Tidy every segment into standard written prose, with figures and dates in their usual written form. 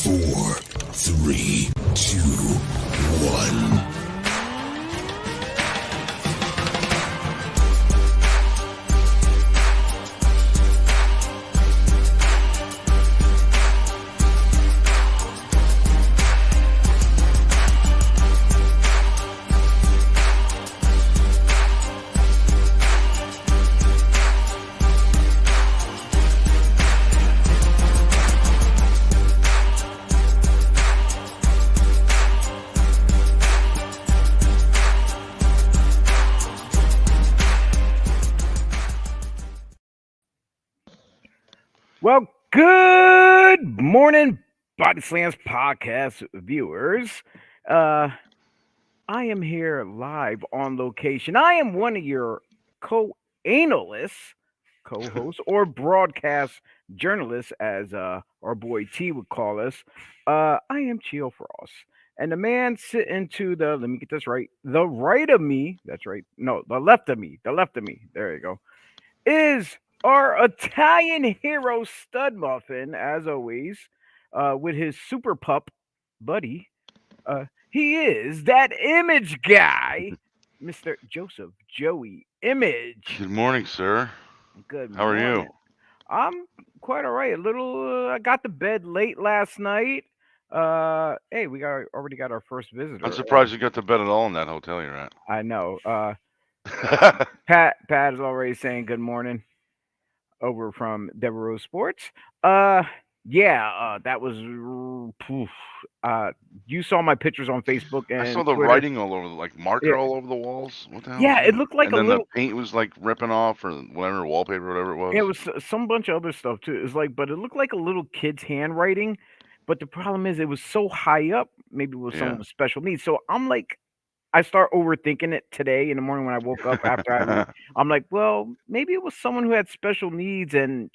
4, 3, 2, 1. Well, good morning, BodySlams podcast viewers. I am here live on location. I am one of your co-analysts, co-hosts, or broadcast journalists, as our boy T would call us. I am Chio Frost. And the man sitting to the, let me get this right, the right of me, that's right, no, the left of me, there you go, is our Italian hero stud muffin, as always, with his super pup buddy. He is that image guy, Mr. Joseph Joey Image. Good morning, sir. Good How are you? morning. I'm quite all right. A little. I got to bed late last night. Hey, we already got our first visitor. I'm surprised you got to bed at all in that hotel you're at. I know. Pat is already saying good morning over from Devereaux Sports. That was. You saw my pictures on Facebook and I saw the Twitter. writing all over, like marker all over the walls. What the hell? Yeah, it looked like and a then little. the paint was like ripping off, or whatever wallpaper, whatever it was. It was some bunch of other stuff too. It's like, but it looked like a little kid's handwriting. But the problem is, it was so high up. Maybe it was someone with special needs. So I'm like, I start overthinking it today in the morning when I woke up after I'm like, well, maybe it was someone who had special needs, and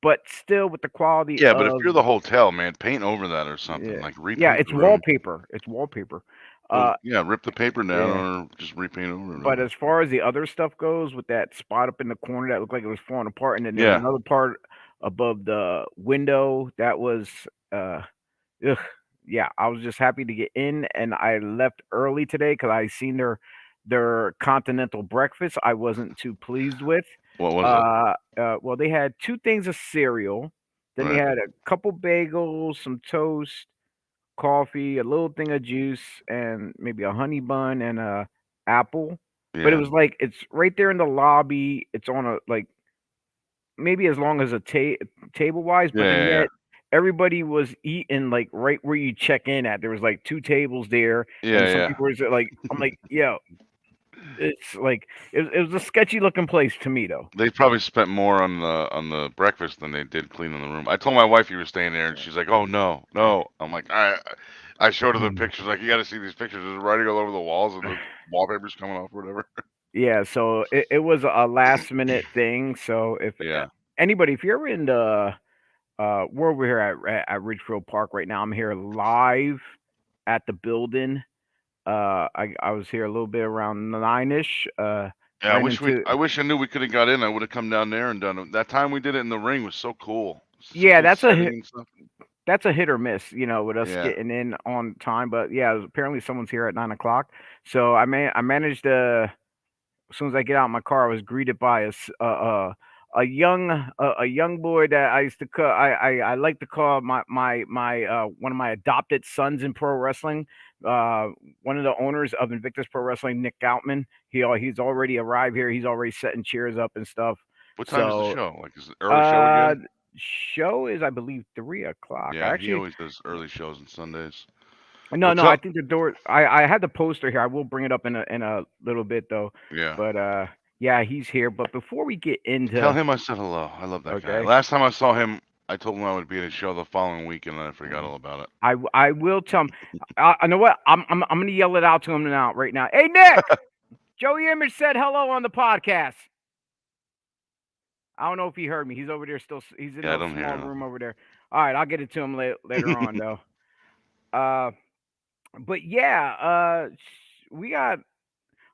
but still with the quality. Yeah, but if you're the hotel, man, paint over that or something. Yeah. Like repaint. Yeah, it's the room. wallpaper. It's wallpaper. Well, yeah, rip the paper down yeah. or just repaint over it. But as far as the other stuff goes, with that spot up in the corner that looked like it was falling apart, and then there's another part above the window that was, yeah, I was just happy to get in, and I left early today because I seen their continental breakfast. I wasn't too pleased with. What was it? Well, they had 2 things of cereal. Then they had a couple bagels, some toast, coffee, a little thing of juice, and maybe a honey bun and a apple. Yeah. But it was like, it's right there in the lobby. It's on a, like, maybe as long as a table wise, but then yet everybody was eating like right where you check in at. There was like 2 tables there. And some people were like, I'm like, yo, it's like it was a sketchy looking place to me though. They probably spent more on the breakfast than they did cleaning the room. I told my wife you were staying there, and she's like, "Oh no." I'm like, I showed her the pictures. Like, you got to see these pictures. There's writing all over the walls, and the wallpaper's coming off or whatever. Yeah, so it was a last minute thing. So if anybody, if you're in the we're over here at Ridgefield Park right now. I'm here live at the building. I was here a little bit around 9ish. I wish I knew we could have got in. I would have come down there and done it. That time we did it in the ring was so cool. Yeah, that's a hit or miss, with us getting in on time. But yeah, apparently someone's here at 9:00. So I managed to. As soon as I get out of my car, I was greeted by a young boy that I used to call. I like to call my one of my adopted sons in pro wrestling. One of the owners of Invictus Pro Wrestling, Nick Goutman. He's already arrived here. He's already setting chairs up and stuff. What time is the show? Like, is it early show again? Show is, I believe, 3:00. Yeah, he always does early shows on Sundays. No, I think the door. I had the poster here. I will bring it up in a little bit though. Yeah. But yeah, he's here. But before we get into, tell him I said hello. I love that guy. Last time I saw him, I told him I would be at his show the following week, and then I forgot all about it. I will tell him. I know what I'm gonna yell it out to him right now. Hey Nick, Joey Image said hello on the podcast. I don't know if he heard me. He's over there still. He's in the small room over there. All right, I'll get it to him later on though. But yeah, we got.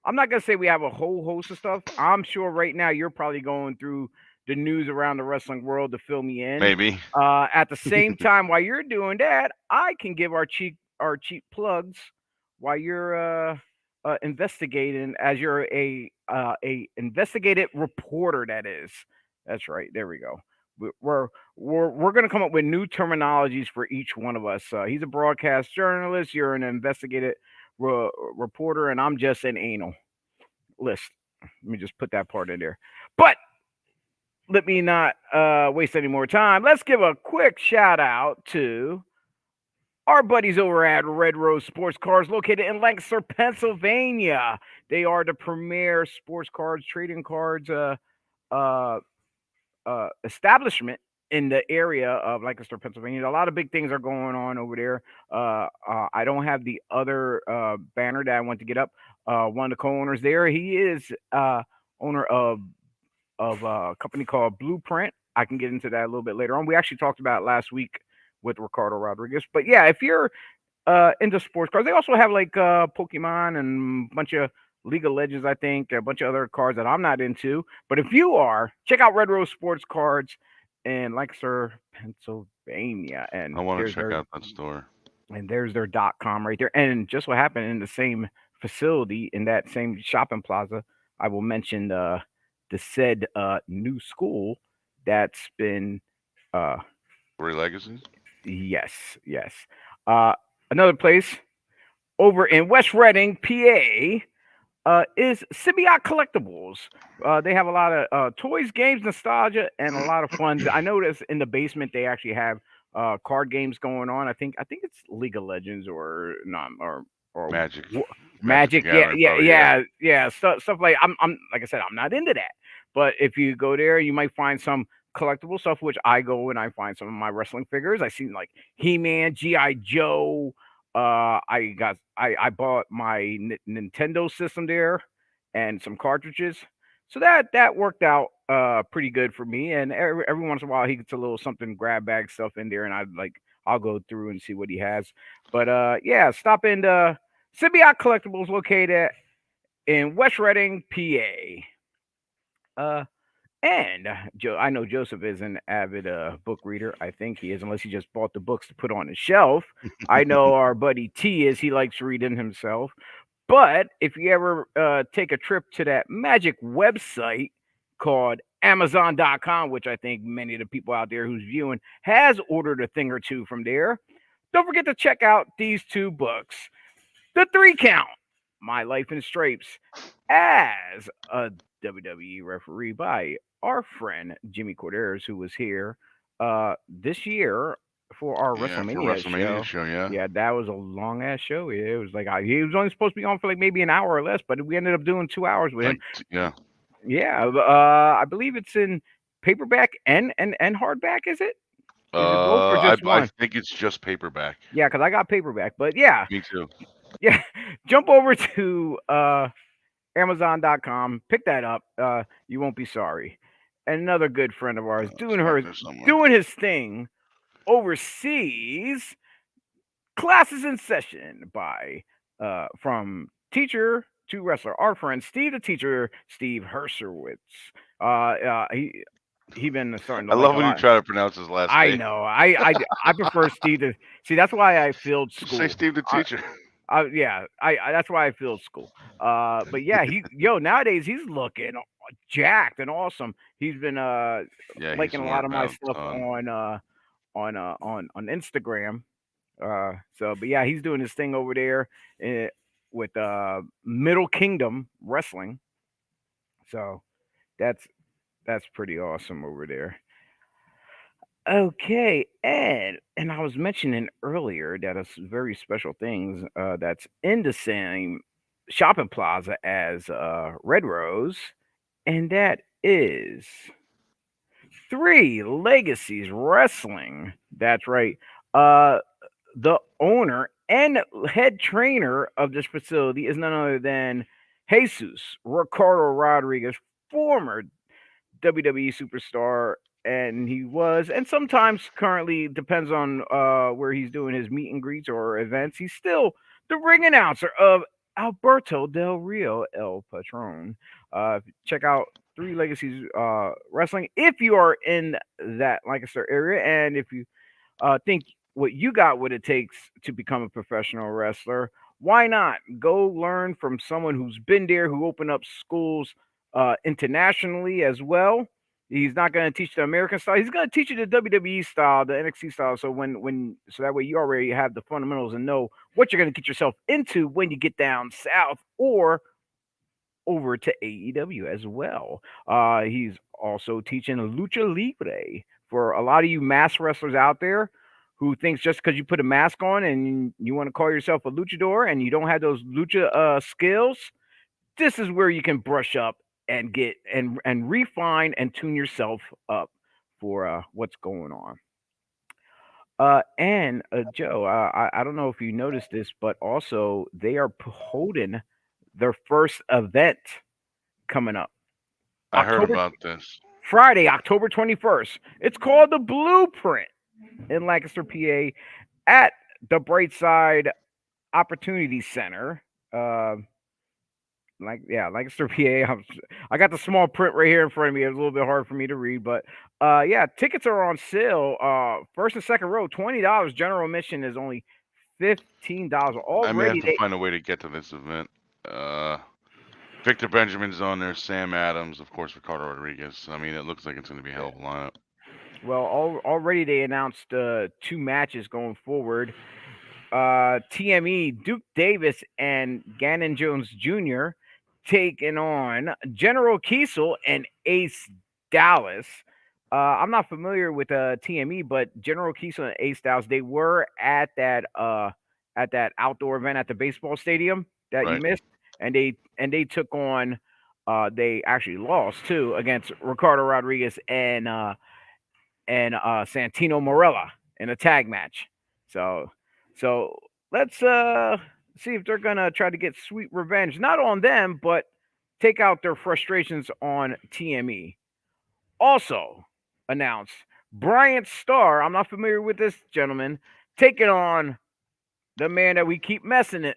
I'm not gonna say we have a whole host of stuff. I'm sure right now you're probably going through the news around the wrestling world to fill me in. Maybe. At the same time, while you're doing that, I can give our cheap plugs while you're investigating as you're a investigative reporter. That is, that's right. There we go. We're going to come up with new terminologies for each one of us. He's a broadcast journalist. You're an investigative reporter, and I'm just an analyst. Let me just put that part in there. But let me not waste any more time. Let's give a quick shout out to our buddies over at Red Rose Sports Cars, located in Lancaster, Pennsylvania. They are the premier sports cards, trading cards uh, establishment in the area of Lancaster, Pennsylvania. A lot of big things are going on over there. I don't have the other banner that I want to get up. One of the co-owners there, he is owner of a company called Blueprint. I can get into that a little bit later on. We actually talked about it last week with Ricardo Rodriguez. But yeah, if you're into sports cards, they also have like Pokemon and a bunch of League of Legends, I think, a bunch of other cards that I'm not into. But if you are, check out Red Rose Sports Cards in Lancaster, Pennsylvania. And I want to there's check their out that store. and there's their .com right there. And just what happened in the same facility in that same shopping plaza, I will mention the said new school that's been Three Legacies. yes. Another place over in West Reading, PA, is Symbiote Collectibles. They have a lot of toys, games, nostalgia, and a lot of fun. I noticed in the basement they actually have card games going on. I think it's League of Legends or not or Magic. Magic. the Gathering, probably, Yeah. Stuff like I'm like I said, I'm not into that. But if you go there, you might find some collectible stuff, which I go and I find some of my wrestling figures. I seen like He-Man, G.I. Joe. I bought my Nintendo system there and some cartridges. So that worked out pretty good for me. And every once in a while he gets a little something grab bag stuff in there, and I'll go through and see what he has. But yeah, stop in the Symbiote Collectibles located in West Reading, PA. And Joe, I know Joseph is an avid book reader. I think he is, unless he just bought the books to put on his shelf. I know our buddy T is. He likes reading himself. But if you ever take a trip to that magic website called Amazon.com, which I think many of the people out there who's viewing has ordered a thing or two from there, don't forget to check out these two books. The 3 Count, My Life in Stripes, as a WWE referee by our friend Jimmy Corderas, who was here this year for our WrestleMania show. Yeah. Yeah, that was a long ass show. Yeah, it was like he was only supposed to be on for like maybe an hour or less, but we ended up doing 2 hours with him. Yeah. Yeah, I believe it's in paperback and hardback. Is it? Is it both or just one? I think it's just paperback. Yeah, because I got paperback. But yeah, Me too. yeah, jump over to Amazon.com, pick that up. You won't be sorry. And another good friend of ours doing his thing overseas. Classes in Session by from teacher to wrestler. Our friend Steve the teacher, Steve Herserwitz. He been starting to I love when you try to pronounce his last I name. know. I prefer Steve to see. That's why I failed school. Say Steve the teacher. Yeah, I that's why I failed school. But yeah, nowadays he's looking jacked and awesome. He's been liking a lot of my stuff on Instagram. But yeah, he's doing his thing over there with Middle Kingdom Wrestling. So that's pretty awesome over there. Okay, and I was mentioning earlier that it's very special things that's in the same shopping plaza as Red Rose, and that is 3 Legacies Wrestling. That's right. The owner and head trainer of this facility is none other than Jesus Ricardo Rodriguez, former WWE superstar, and he was, and sometimes currently depends on where he's doing his meet and greets or events. He's still the ring announcer of Alberto Del Rio El Patron. Check out Three Legacies Wrestling. If you are in that Lancaster area, and if you think what you got what it takes to become a professional wrestler, why not go learn from someone who's been there, who opened up schools internationally as well. He's not going to teach the American style. He's going to teach you the WWE style, the NXT style. So so that way you already have the fundamentals and know what you're going to get yourself into when you get down south or over to AEW as well. He's also teaching lucha libre for a lot of you mask wrestlers out there who thinks just because you put a mask on and you want to call yourself a luchador and you don't have those lucha skills. This is where you can brush up and get and refine and tune yourself up for what's going on. And Joe, I don't know if you noticed this, but also they are holding their first event coming up I heard October about this. Friday, October 21st. It's called the Blueprint in Lancaster, PA, at the Brightside Opportunity Center. Lancaster, PA. I got the small print right here in front of me. It's a little bit hard for me to read, but yeah, tickets are on sale. First and second row, $20. General admission is only $15 I may have already. to find a way to get to this event. Victor Benjamin's on there, Sam Adams, of course, Ricardo Rodriguez. I mean, it looks like it's going to be a hell of a lineup. Well, already they announced two matches going forward. TME, Duke Davis, and Gannon Jones Jr. taking on General Kiesel and Ace Dallas. I'm not familiar with TME, but General Kiesel and Ace Dallas, they were at that outdoor event at the baseball stadium that you Right. missed, and they took on. They actually lost too against Ricardo Rodriguez and Santino Morella in a tag match. So let's see if they're gonna try to get sweet revenge, not on them, but take out their frustrations on TME. Also announced Bryant Starr. I'm not familiar with this gentleman taking on the man that we keep mentioning,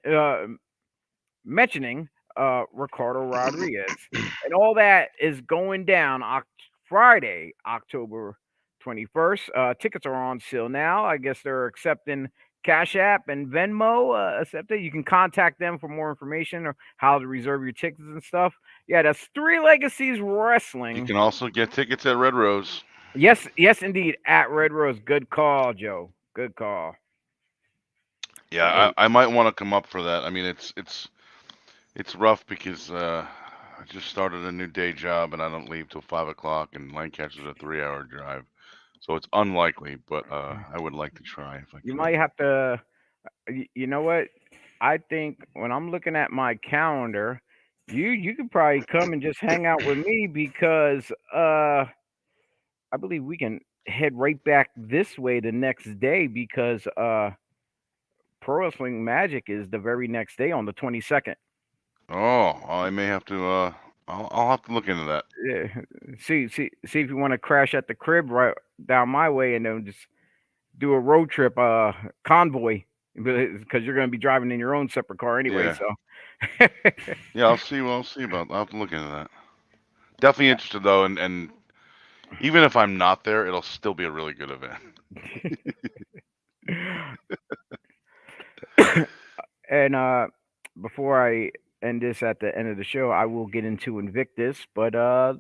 Ricardo Rodriguez, and all that is going down Friday, October 21st. Tickets are on sale now. I guess they're accepting Cash App and Venmo. Accepted. You can contact them for more information or how to reserve your tickets and stuff. Yeah, that's Three Legacies Wrestling. You can also get tickets at Red Rose. Yes, indeed, at Red Rose. Good call, Joe. Good call. Yeah, I might want to come up for that. I mean, it's rough because I just started a new day job and I don't leave till 5 o'clock, and Lancaster's a 3-hour drive, so it's unlikely. But I would like to try if I You could. might have to. You know what? I think when I'm looking at my calendar, you could probably come and just hang out with me because I believe we can head right back this way the next day because Pro Wrestling Magic is the very next day on the 22nd. Oh, I may have to. I'll have to look into that. Yeah. See if you want to crash at the crib right down my way and then just do a road trip convoy because you're going to be driving in your own separate car anyway. Yeah. So Yeah, I'll see. I'll see about. I'll have to look into that. Definitely interested though, and even if I'm not there, it'll still be a really good event. And before I end this at the end of the show, I will get into Invictus. But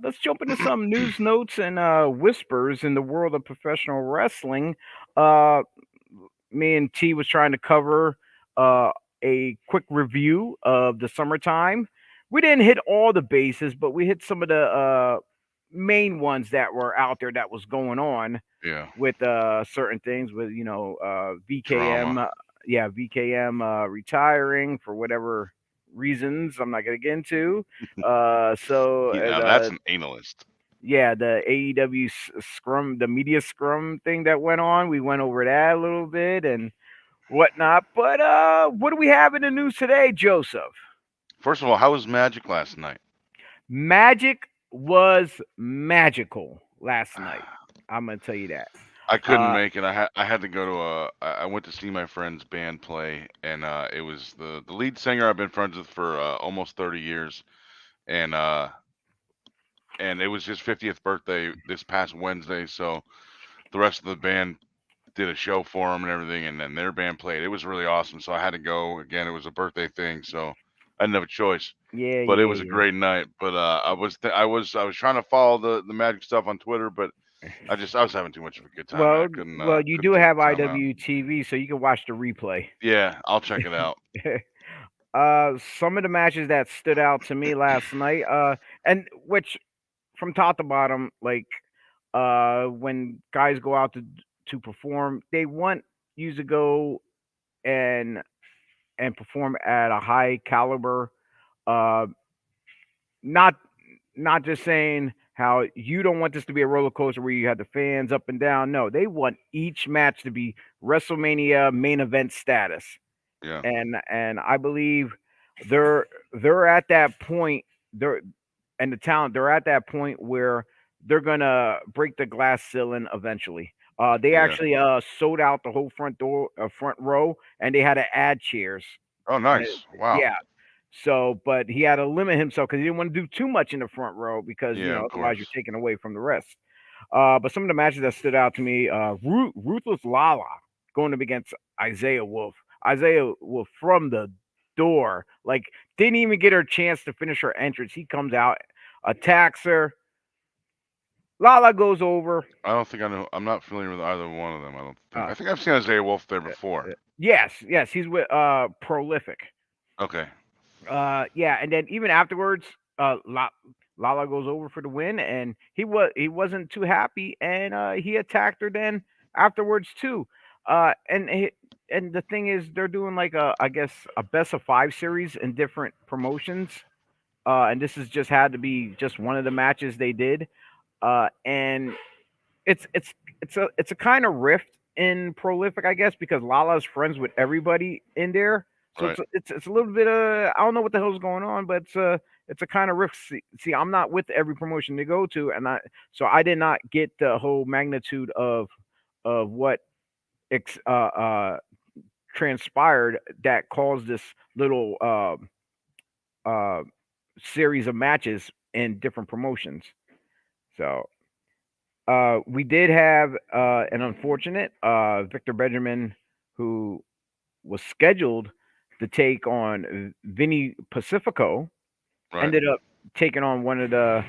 let's jump into some news notes and whispers in the world of professional wrestling. Me and T was trying to cover a quick review of the summertime. We didn't hit all the bases, but we hit some of the main ones that were out there that was going on Yeah. with certain things with VKM. Drama. VKM retiring for whatever reasons I'm not gonna get into. Yeah, that's an analyst. Yeah, the AEW scrum, the media scrum thing that went on. We went over that a little bit and whatnot. But what do we have in the news today, Joseph? First of all, how was Magic last night? Magic was magical last night. I'm gonna tell you that. I couldn't make it. I had to go to I went to see my friend's band play, and it was the lead singer I've been friends with for almost 30 years, and and it was his 50th birthday this past Wednesday. So the rest of the band did a show for him and everything, and then their band played. It was really awesome. So I had to go again. It was a birthday thing, so I didn't have a choice. Yeah, But it yeah, was a great night. But I was trying to follow the Magic stuff on Twitter, but I was having too much of a good time, and I Well, you couldn't do take have the time out. IWTV, so you can watch the replay. Yeah, I'll check it out. Some of the matches that stood out to me last night, and which from top to bottom, like when guys go out to perform, they want you to go and perform at a high caliber. Uh, not not just saying how you don't want this to be a roller coaster where you have the fans up and down. No, they want each match to be WrestleMania main event status. Yeah, And I believe they're they're at that point. They're and the talent. They're at that point where they're gonna break the glass ceiling eventually. They yeah. actually sold out the whole front row, and they had to add chairs. Oh, And nice. Wow. yeah, so but he had to limit himself because he didn't want to do too much in the front row because Yeah, of otherwise you're course. taking away from the rest. But some of the matches that stood out to me, Ruthless Lala going up against Isaiah Wolf. Isaiah Wolf from the door, like didn't even get her chance to finish her entrance. He comes out, attacks her. Lala goes over. I don't think I know. I'm not familiar with either one of them. I don't think. Uh, I think I've seen Isaiah Wolf there before. yes, he's with Prolific. Okay. Yeah, and then even afterwards, Lala goes over for the win, and he wasn't too happy, and he attacked her then afterwards too. And the thing is, they're doing like I guess a best of 5 series in different promotions, and this has just had to be just one of the matches they did, and it's it's it's a kind of rift in Prolific, I guess, because Lala's friends with everybody in there. So Right. it's a little bit of I don't know what the hell's going on, but it's a kind of rift. See, I'm not with every promotion they go to, and I did not get the whole magnitude of what ex, transpired that caused this little uh, series of matches in different promotions. So we did have an unfortunate Victor Benjamin who was scheduled to take on Vinny Pacifico, Right. ended up taking on one of the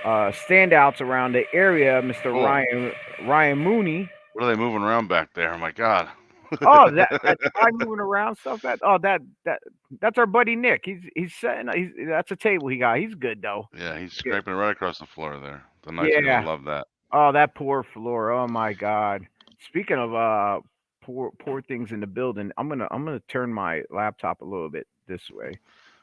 standouts around the area, Mr. Oh, Ryan Mooney. what are they moving around back there? My God. Oh, that guy moving around stuff. That's our buddy Nick. He's setting. That's a table he got. He's good though. Yeah, he's Good. scraping it right across the floor there. The nice Yeah. guys love that. Oh, that poor floor. Oh my God. Speaking of poor things in the building, I'm gonna turn my laptop a little bit this way.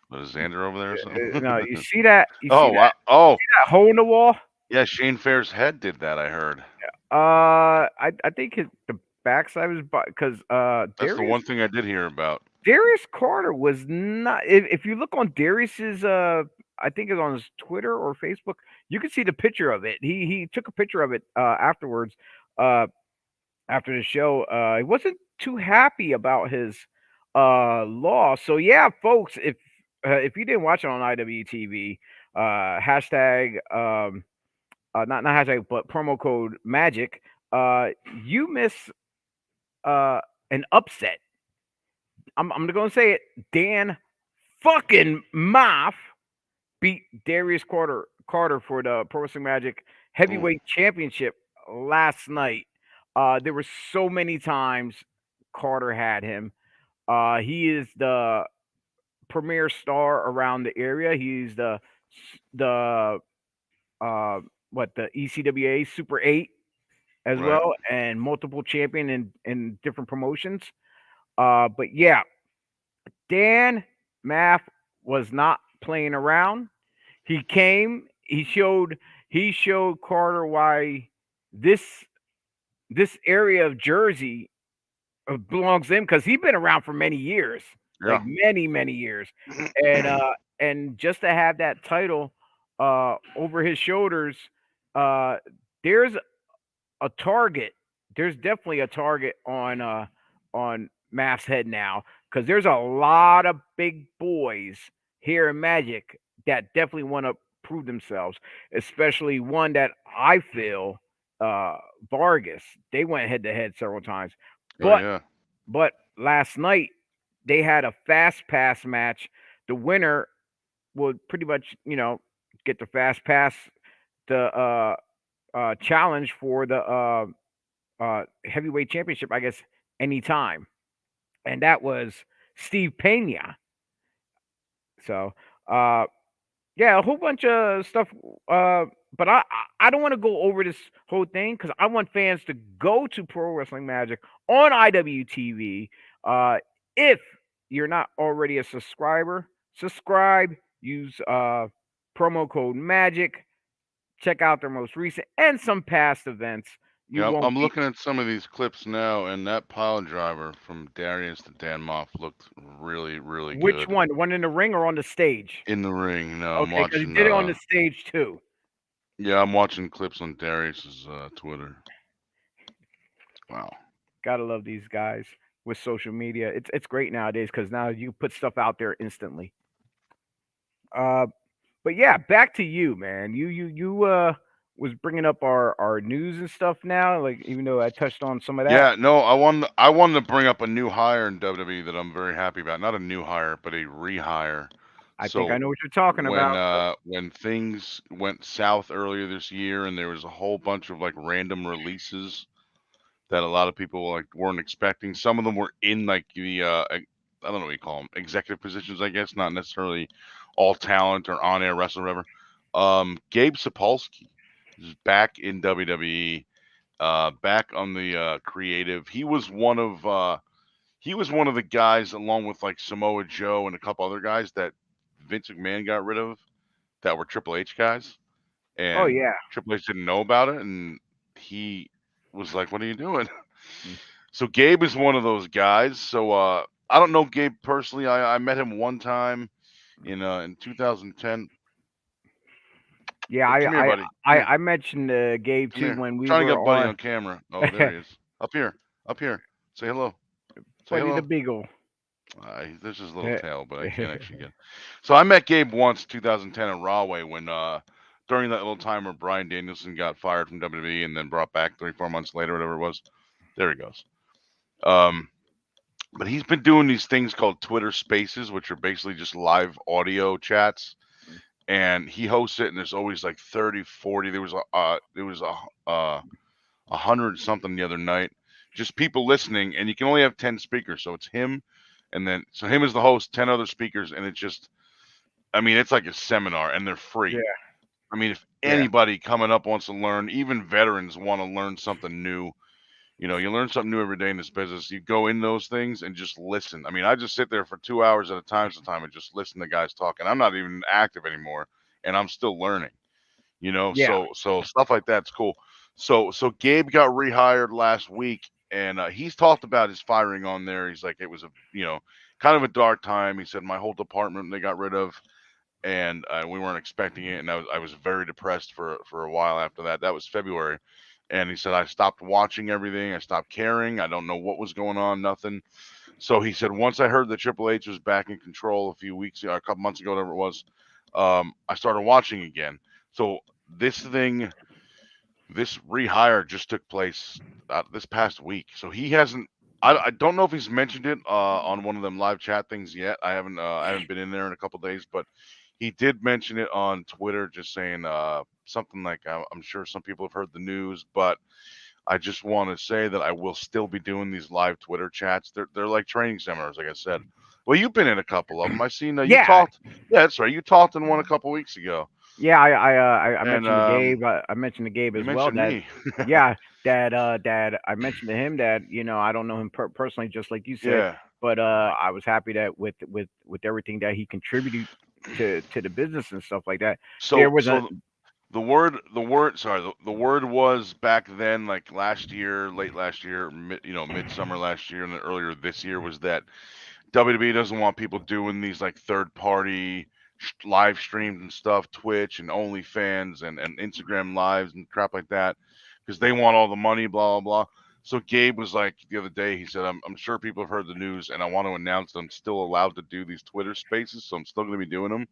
But is Xander over there or something? No, you see that? You Oh, see wow. Oh, that hole in the wall? yeah. Shane Fair's head did that. I heard. I think the backside was because That's the one thing I did hear about. Darius Carter was not. If you look on Darius's, I think it's on his Twitter or Facebook, you can see the picture of it. He took a picture of it afterwards, after the show. He wasn't too happy about his loss. So yeah, folks, if you didn't watch it on IWTV, hashtag not hashtag but promo code magic, you miss an upset. I'm gonna say it. Dan fucking Moff beat Darius Carter for the Pro Wrestling Magic Heavyweight Championship last night. There were so many times Carter had him. He is the premier star around the area. He's the the ECWA Super 8 as Right. well, and multiple champion in different promotions. But yeah, Dan Maff was not playing around. He came. He showed Carter why this area of Jersey belongs to him because he's been around for many years, like Yeah. many years, and just to have that title over his shoulders, there's a target. There's definitely a target on Maff's head now there's a lot of big boys here in Magic that definitely want to prove themselves, especially one that I feel uh Vargas. They went head to head several times. Oh But yeah. but last night they had a fast pass match. The winner would pretty much, get the fast pass, the challenge for the heavyweight championship, I guess, anytime. And that was Steve Pena. So, uh, yeah, a whole bunch of stuff. But I don't want to go over this whole thing because I want fans to go to Pro Wrestling Magic on IWTV. If you're not already a subscriber, subscribe. Use promo code Magic. Check out their most recent and some past events. You Yeah, won't I'm be. looking at some of these clips now, and that pile driver from Darius to Dan Moff looked really, really Which good one? One in the ring or on the stage? in the ring. No, I'm Okay, because he watching. did it on the stage too. Yeah, I'm watching clips on Darius's Twitter. Wow. Gotta love these guys with social media. It's great nowadays because now you put stuff out there instantly. Uh, but yeah, back to you, man. You was bringing up our news and stuff now. Like even though I touched on some of that, Yeah, no, I wanted to bring up a new hire in WWE that I'm very happy about. Not a new hire, but a rehire. I think I So know what you're talking about. when things went south earlier this year and there was a whole bunch of like random releases that a lot of people like weren't expecting. Some of them were in like the I don't know what you call them, executive positions, I guess, not necessarily all talent or on air wrestler, whatever. Gabe Sapolsky is back in WWE, back on the creative. He was one of the guys, along with like Samoa Joe and a couple other guys that Vince McMahon got rid of that were Triple H guys, Oh and yeah. Triple H didn't know about it, and he was like, "What are you doing?" Mm. So Gabe is one of those guys. So I don't know Gabe personally. I met him one time in 2010. Yeah, Hey, I come here, I buddy. Come I, here. I mentioned Gabe Come too here. when we Trying to were get Buddy on on camera. Oh, there he is. Up here. Up here. Say hello. Say Buddy the hello. Beagle. There's his little tail, but I can't actually get. So I met Gabe once, 2010 in Rahway, when during that little time where Brian Danielson got fired from WWE and then brought back 3 4 months later, whatever it was. There he goes. Um, but he's been doing these things called Twitter Spaces, which are basically just live audio chats, and he hosts it. And there's always like 30, 40. There was 100 something the other night. Just people listening, and you can only have 10 speakers. So it's him, and then so him as the host, 10 other speakers, and it's just, I mean, it's like a seminar, and they're Yeah, free. I mean, if yeah, anybody coming up wants to learn, even veterans want to learn something new. You learn something new every day in this business. You go in those things and just listen. I mean, I just sit there for 2 hours at a time sometimes and just listen to guys talking. I'm not even active anymore, and I'm still learning. yeah, So stuff like that's cool. So Gabe got rehired last week, and he's talked about his firing on there. He's like, it was a kind of a dark time. He said my whole department they got rid of, and we weren't expecting it, and I was very depressed for a while after that. That was February, and he said I stopped watching everything. I stopped caring. I don't know what was going on. Nothing. So he said once I heard that Triple H was back in control a couple months ago, whatever it was, I started watching again. So this thing, this rehire just took place this past week. So he hasn't. I don't know if he's mentioned it on one of them live chat things yet. I haven't been in there in a couple days, but he did mention it on Twitter, just saying something like I'm sure some people have heard the news, but I just want to say that I will still be doing these live Twitter chats. They're like training seminars, like I said. Well, you've been in a couple of them. I seen you yeah, talked. Yeah, that's right. You talked in one a couple weeks ago, yeah. I and mentioned to Gabe. I mentioned to Gabe you as well mentioned that me. yeah, that I mentioned to him that I don't know him personally, just like you said, Yeah. but I was happy that with everything that he contributed to the business and stuff like that. There So was a so the word was back then, like last year, late last year, midsummer last year, and then earlier this year, was that WWE doesn't want people doing these like third party live streams and stuff, Twitch and OnlyFans and Instagram lives and crap like that, because they want all the money, blah blah blah. So Gabe was like the other day, he said, I'm sure people have heard the news, and I want to announce that I'm still allowed to do these Twitter spaces, so I'm still going to be doing them.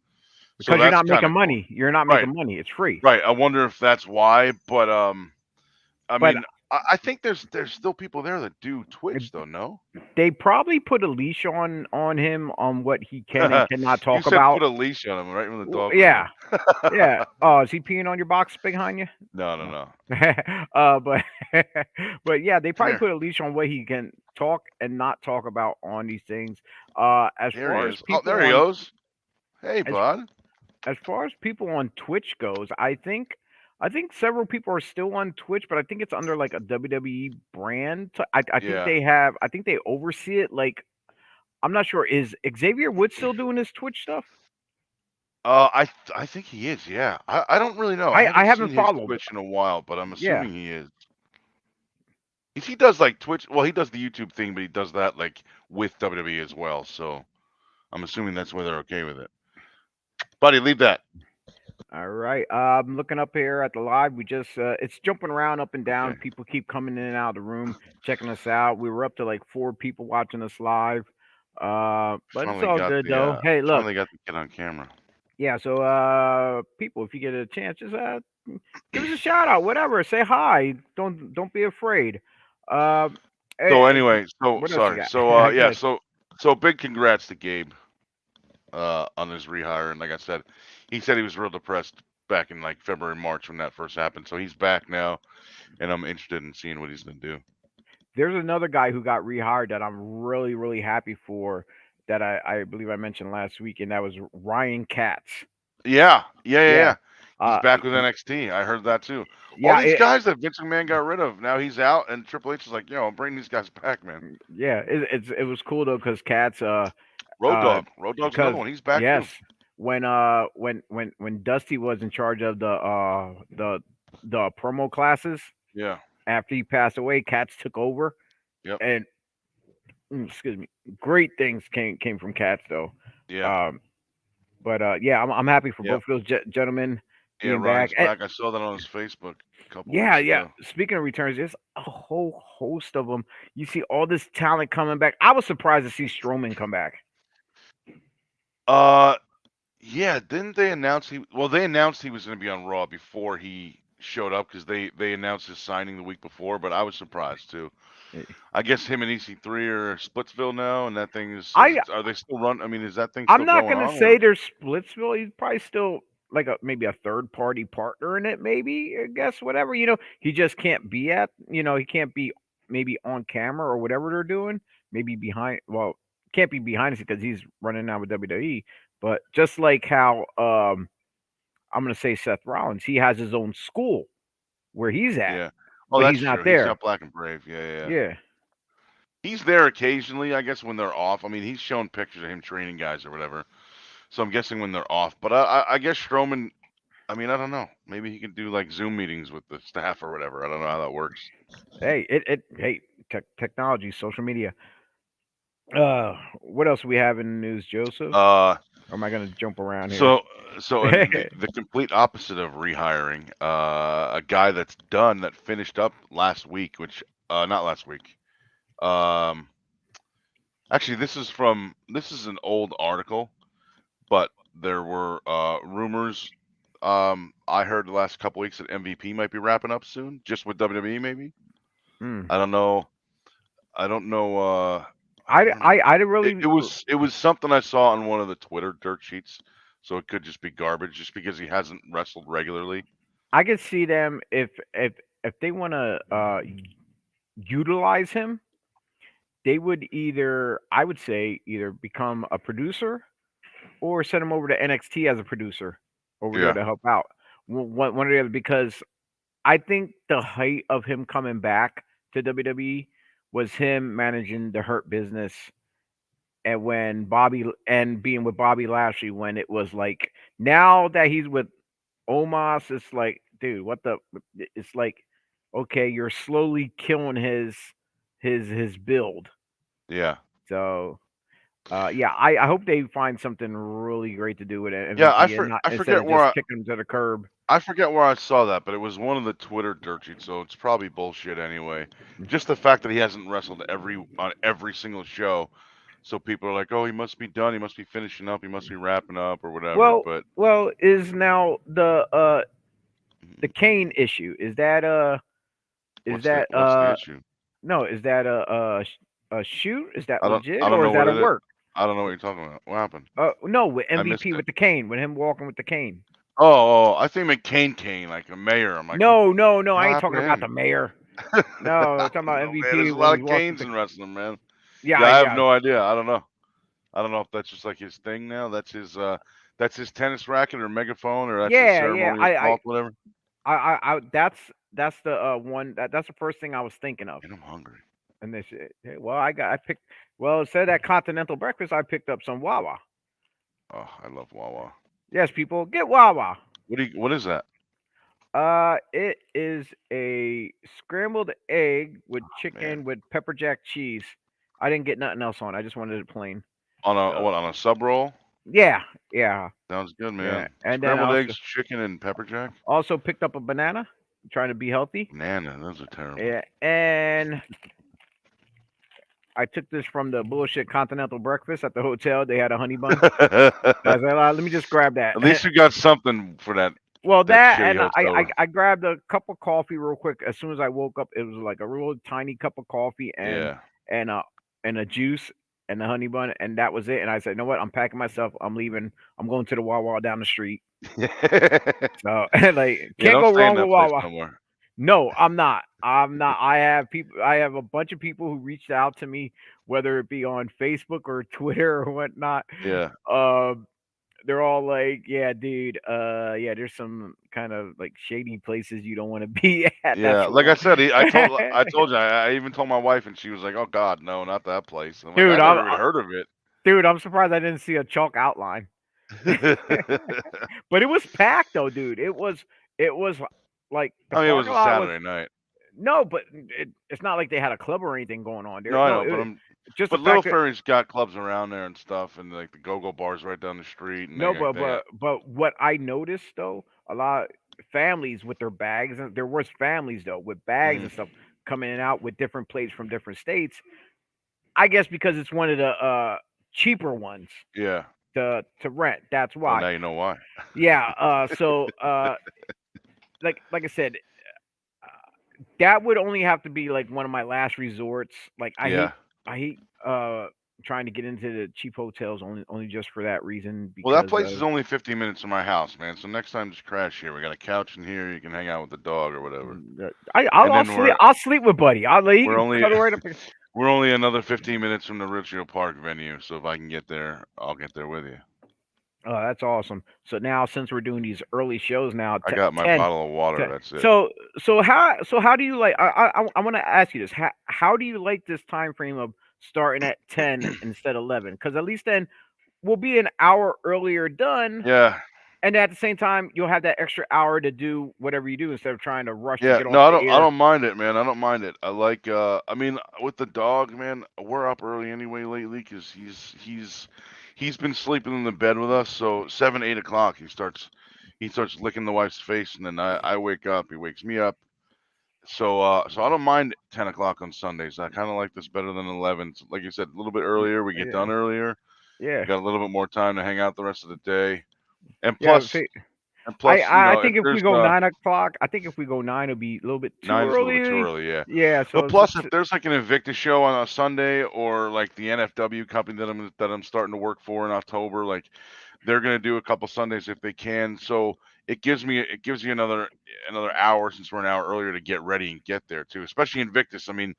So because you're that's not kind making of cool. money. You're not Right. making money. It's free. Right. I wonder if that's why, but I But mean, I think there's still people there that do Twitch though. No. they probably put a leash on him on what he can and cannot You talk said about. put a leash on him right when the dog was Yeah, there. yeah. Oh, is he peeing on your box behind you? No, no, No. no. But but yeah, they Come probably here. put a leash on what he can talk and not talk about on these things. As There he far as is. Oh, people there he on goes. Hey, as bud. as far as people on Twitch goes, I think several people are still on Twitch, but I think it's under like a WWE brand. I think Yeah. I think they oversee it. Like I'm not sure. Is Xavier Woods still doing his Twitch stuff? I think he is. Yeah. I don't really know. I I haven't seen haven't his followed. Twitch in a while, but I'm Yeah. assuming he is. He does like Twitch. Well, he does the YouTube thing, but he does that like with WWE as well. So I'm assuming that's why they're okay with it. Buddy, leave that. All right. I'm looking up here at the live. We just it's jumping around up and down. Okay. People keep coming in and out of the room, checking us out. We were up to like 4 people watching us live. But it's all good though. Hey, look. Finally got the kid on camera. Yeah, so people, if you get a chance, just give us a shout out, whatever. Say hi. Don't be afraid. Um So eh, anyway, so what else you sorry. got? So yeah, Good. so big congrats to Gabe on his rehire. And like I said, he said he was real depressed back in like February, March when that first happened. So he's back now, and I'm interested in seeing what he's gonna do. There's another guy who got rehired that I'm really, really happy for that I believe I mentioned last week, and that was Ryan Katz. Yeah. Yeah. He's Uh back with NXT. I heard that too. All yeah, these guys that Vince McMahon got rid of, now he's out, and Triple H is like, yo, bring these guys back, man. yeah, it was cool though because Katz Road Dogg's another because one. He's back too. yes, when Dusty was in charge of the promo classes Yeah. after he passed away, Katz took over, Yep. and excuse me, great things came from Katz though. Yeah. Um, but yeah, I'm happy for Yep. both of those gentlemen Yeah. being back. Ryan's And back. I saw that on his Facebook a couple yeah, weeks yeah. ago. Speaking of returns, there's a whole host of them. You see all this talent coming back. I was surprised to see Strowman come back. Uh, yeah. Didn't they announce he? Well, they announced he was going to be on Raw before he showed up because they announced his signing the week before. But I was surprised too. Eh, I guess him and EC3 are Splitsville now, and that thing I are they still run? I mean, is that thing I'm still not going gonna on? say Or? there's Splitsville. He's probably still like maybe a third party partner in it. Maybe I guess whatever. He just can't be at. He can't be maybe on camera or whatever they're doing. Maybe behind. Well, can't be behind us because he's running now with WWE. But just like how I'm gonna say Seth Rollins, he has his own school where he's at, Yeah. Oh, but that's he's not true. He's there. got Black and Brave. Yeah. Yeah. He's there occasionally, I guess, when they're off. I mean, he's shown pictures of him training guys or whatever. So I'm guessing when they're off. But I guess Strowman. I mean, I don't know. Maybe he could do like Zoom meetings with the staff or whatever. I don't know how that works. Hey, technology, social media. What else we have in the news, Joseph? Uh, Or am I gonna jump around here? so and the complete opposite of rehiring, a guy that finished up last week, which not last week. Um, actually, this is an old article, but there were rumors. I heard the last couple weeks that MVP might be wrapping up soon, just with WWE maybe. Hmm. I don't know. I don't know. I don't know. I I really It was something I saw on one of the Twitter dirt sheets, so it could just be garbage, just because he hasn't wrestled regularly. I could see them if they want to utilize him, they would either I would say either become a producer or send him over to NXT as a producer over there Yeah, to help out. One or the other, because I think the height of him coming back to WWE was him managing the Hurt Business, and when Bobby and being with Bobby Lashley, when it was like now that he's with Omos, it's like, dude, what the? It's like, okay, you're slowly killing his build. yeah, So yeah, I hope they find something really great to do with yeah. MVP and not I instead forget of just kicking him to the curb. I forget where I saw that, but it was one of the Twitter dirt sheets, so it's probably bullshit anyway. Just the fact that he hasn't wrestled on every single show So people are like, "Oh, he must be done. He must be finishing up. He must be wrapping up or whatever." But Well, is now the cane issue? Is that what's the issue? no? Is that a shoot? Is that I legit don't or know is what that a it is. work? I don't know what you're talking about. What happened? No, with I missed MVP it. with the cane, with him walking with the cane. I think McCain Kane, like a mayor. I'm like, No, no, no. what I ain't happened talking to about the him? mayor. I No, I'm talking don't about know, man. There's MVP a when lot he of walked with Canes the. in wrestling, man. Yeah, Yeah, I have yeah. no idea. I don't know. I don't know if that's just like his thing now. That's his tennis racket or megaphone or that's his Yeah, yeah. ceremonial cloth, whatever. That's the one that's the first thing I was thinking of. And I'm hungry. And they said, hey, well, I picked. Well, it said that continental breakfast. I picked up some Wawa. Oh, I love Wawa. Yes, people get Wawa. What is that? It is a scrambled egg with Man. chicken with pepper jack cheese. I didn't get nothing else on. I just wanted it plain. On So a sub roll? yeah, yeah, Sounds good, yeah. man. And then Scrambled eggs, chicken, and pepper jack? also picked up a banana. Trying to be healthy. Banana, those are terrible. Yeah, and I took this from the bullshit continental breakfast at the hotel. They had a honey bun. I was like, let me just grab that. At least you got something for that Well, that shitty and hotel room. I grabbed a cup of coffee real quick as soon as I woke up. It was like a real tiny cup of coffee Yeah. and a juice and the honey bun, and that was it. And I said, you know what? I'm packing myself. I'm leaving. I'm going to the Wawa down the street. So like, Yeah, can't don't go stay in wrong that with place Wawa. no more. No, I'm not. I'm not. I have people. I have a bunch of people who reached out to me, whether it be on Facebook or Twitter or whatnot. Yeah. They're all like, "Yeah, dude. Yeah, there's some kind of like shady places you don't want to be at." Yeah, That's like I why, said, I told you, I even told my wife, and she was like, "Oh God, no, not that place." I'm like, I dude. never even heard of it. Dude, I'm surprised I didn't see a chalk outline. But it was packed though, dude. It was like the I mean, it was parking a lot was Saturday night. no, but it's not like they had a club or anything going on there. No, I No, know, but just the Little fact that Ferry's got clubs around there and stuff, and like the go-go bars right down the street, and no, they got but what I noticed though, a lot of families with their bags, and there was families though with bags mm, and stuff coming in and out with different plates from different states. I guess because it's one of the cheaper ones yeah. to rent. That's Well, why. now you know why. Yeah. So like I said, that would only have to be like one of my last resorts. Like Yeah. I hate trying to get into the cheap hotels only just for that reason Well, that because place is only 15 minutes from my house, man. So next time, just crash here. We got a couch in here. You can hang out with the dog or whatever. And I'll then sleep. I'll sleep with Buddy. He we're can only cuddle right up. we're only another 15 minutes from the Ridgefield Park venue. So if I can get there, I'll get there with you. Oh, that's awesome. So now since we're doing these early shows now, I got my 10, bottle of water. 10. That's it. So how do you like? I want to ask you this. How do you like this time frame of starting at 10 instead of 11? Because at least then we'll be an hour earlier done, Yeah. and at the same time you'll have that extra hour to do whatever you do instead of trying to rush to Yeah, get no, off the I air. don't mind it, man. I don't mind it. I like I mean, with the dog, man, we're up early anyway lately because he's been sleeping in the bed with us. So 7, 8 o'clock he starts licking the wife's face, and then I wake up. He wakes me up. So I don't mind 10 o'clock on Sundays. I kind of like this better than 11. So like you said, a little bit earlier. We get Yeah, done earlier. yeah, We got a little bit more time to hang out the rest of the day. And yeah. plus, you I know, if think if we there's go 9 o'clock, I think if we go 9, it'll be a little bit too Nine's a little bit too early. early, yeah. Yeah, But plus, if there's like an Invictus show on a Sunday, or like the NFW company that I'm starting to work for in October, like they're gonna do a couple Sundays if they can. So it gives you another hour, since we're an hour earlier, to get ready and get there too. Especially Invictus. I mean,